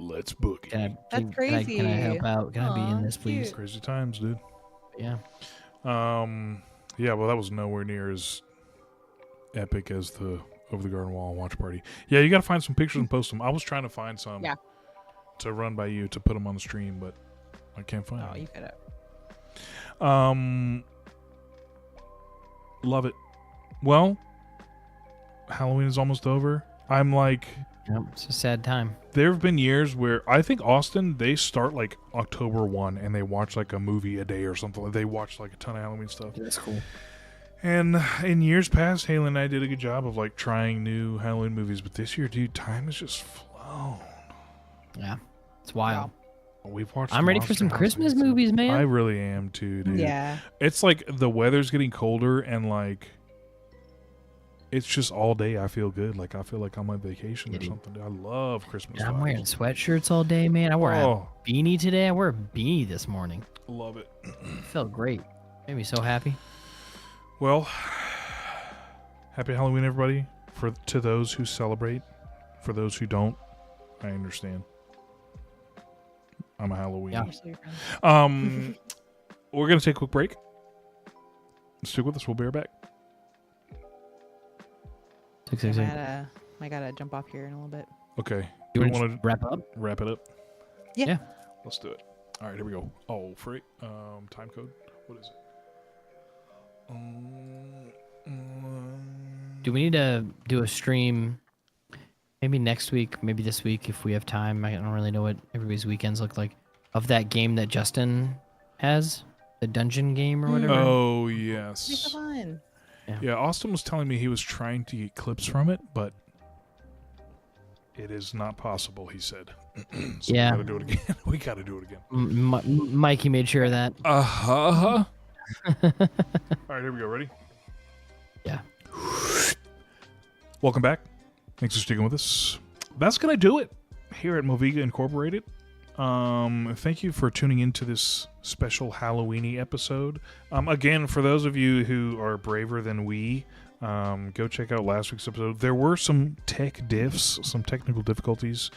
Let's book it. I? That's Can I crazy. help out? Can I be in Aw, this, please?" cute. Crazy times, dude. Yeah. Yeah, well, that was nowhere near as epic as the Over the Garden Wall watch party. Yeah, you got to find some pictures and post them. I was trying to find some to run by you to put them on the stream, but I can't find them. You could have. Love it. Well, Halloween is almost over. I'm like, Yep, it's a sad time. there have been years where I think Austin, they start like October 1 and they watch like a movie a day or something. They watch like a ton of Halloween stuff. That's cool. And in years past, Haley and I did a good job of like trying new Halloween movies, but this year, dude, time has just flown. Yeah, it's wild. We've watched. I'm ready for Monster some House Christmas and stuff. movies, man. I really am too, dude. Yeah. It's like the weather's getting colder and like it's just all day. I feel good. Like I feel like I'm on vacation or dude. something. Dude. I love Christmas. I'm vibes. wearing sweatshirts all day, man. I wore Oh. a beanie today. I wore a beanie this morning. Love it. It felt great. Made me so happy. Well, happy Halloween, everybody. To those who celebrate, for those who don't, I understand. I'm a Halloween. Yeah. We're gonna take a quick break. Stick with us. We'll be right back. I gotta jump off here in a little bit. Okay. You we want want to to wrap up? wrap it up. Yeah. Let's do it. All right, here we go. Oh, free. Time code. What is it? Do we need to do a stream? Maybe next week, maybe this week if we have time. I don't really know what everybody's weekends look like. Of that game that Justin has, the dungeon game or whatever. Oh Make it yes. fun. Yeah, Austin was telling me he was trying to get clips from it, but it is not possible. He said. So Yeah. we gotta do it again. We gotta do it again. Mikey made sure of that. All right, here we go. Ready? Yeah. Welcome back. Thanks for sticking with us. That's going to do it here at Moviga Incorporated. Thank you for tuning into this special Halloweenie episode. Again, for those of you who are braver than we, go check out last week's episode. There were some tech diffs, some technical difficulties,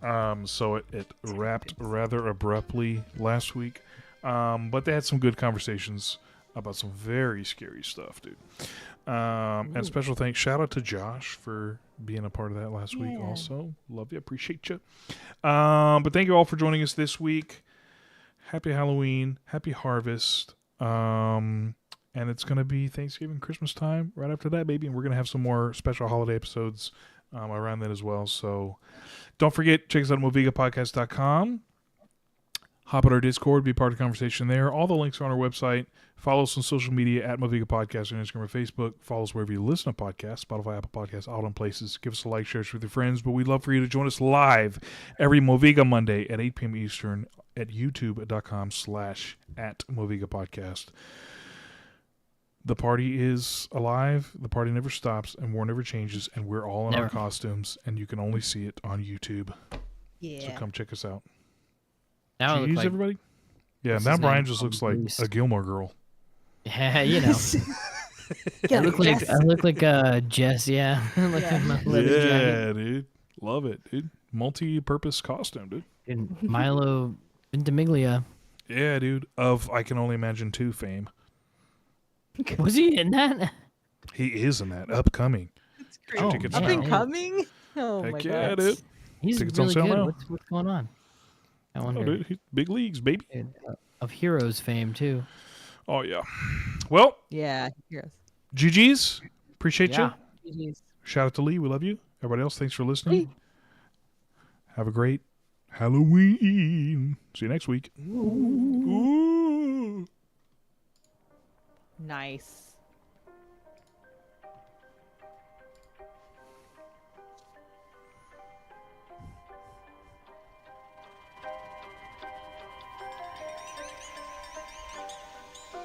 so it wrapped rather abruptly last week. But they had some good conversations about some very scary stuff, dude. And special thanks, shout out to Josh for being a part of that last week also. Love you, appreciate you. But thank you all for joining us this week. Happy Halloween, happy harvest. And it's going to be Thanksgiving, Christmas time right after that, baby. And we're going to have some more special holiday episodes around that as well. So don't forget, check us out at movigapodcast.com. Hop on our Discord, be part of the conversation there. All the links are on our website. Follow us on social media at Moviga Podcast on Instagram or Facebook. Follow us wherever you listen to podcasts, Spotify, Apple Podcasts, all in places. Give us a like, share us with your friends. But we'd love for you to join us live every Moviga Monday at 8 p.m. Eastern at youtube.com/@Moviga Podcast. The party is alive. The party never stops, and war never changes, and we're all in our costumes, and you can only see it on YouTube. Yeah. So come check us out. Now I look Jeez, like, everybody. Yeah, what's now his Brian name? just looks like a Gilmore Girl. Yeah, you know. I look like Jess, yeah. Like Yeah. my leather jacket. Dude. Love it, dude. Multi-purpose costume, dude. And Milo Ventimiglia. Yeah, dude. Of I Can Only Imagine 2 fame. Was he in that? He is in that. Upcoming. That's great. Oh, Tickets Up now. and coming? Oh Heck my yeah, god. dude. He's Tickets on really sale good. now. What's going on? I Oh, wonder. dude. Big leagues, baby. Dude, of Heroes fame too. Oh, yeah. Well, Yeah. Heroes. GG's. Appreciate Yeah. you. GG's. Shout out to Lee. We love you. Everybody else, thanks for listening. Have a great Halloween. See you next week. Ooh. Nice.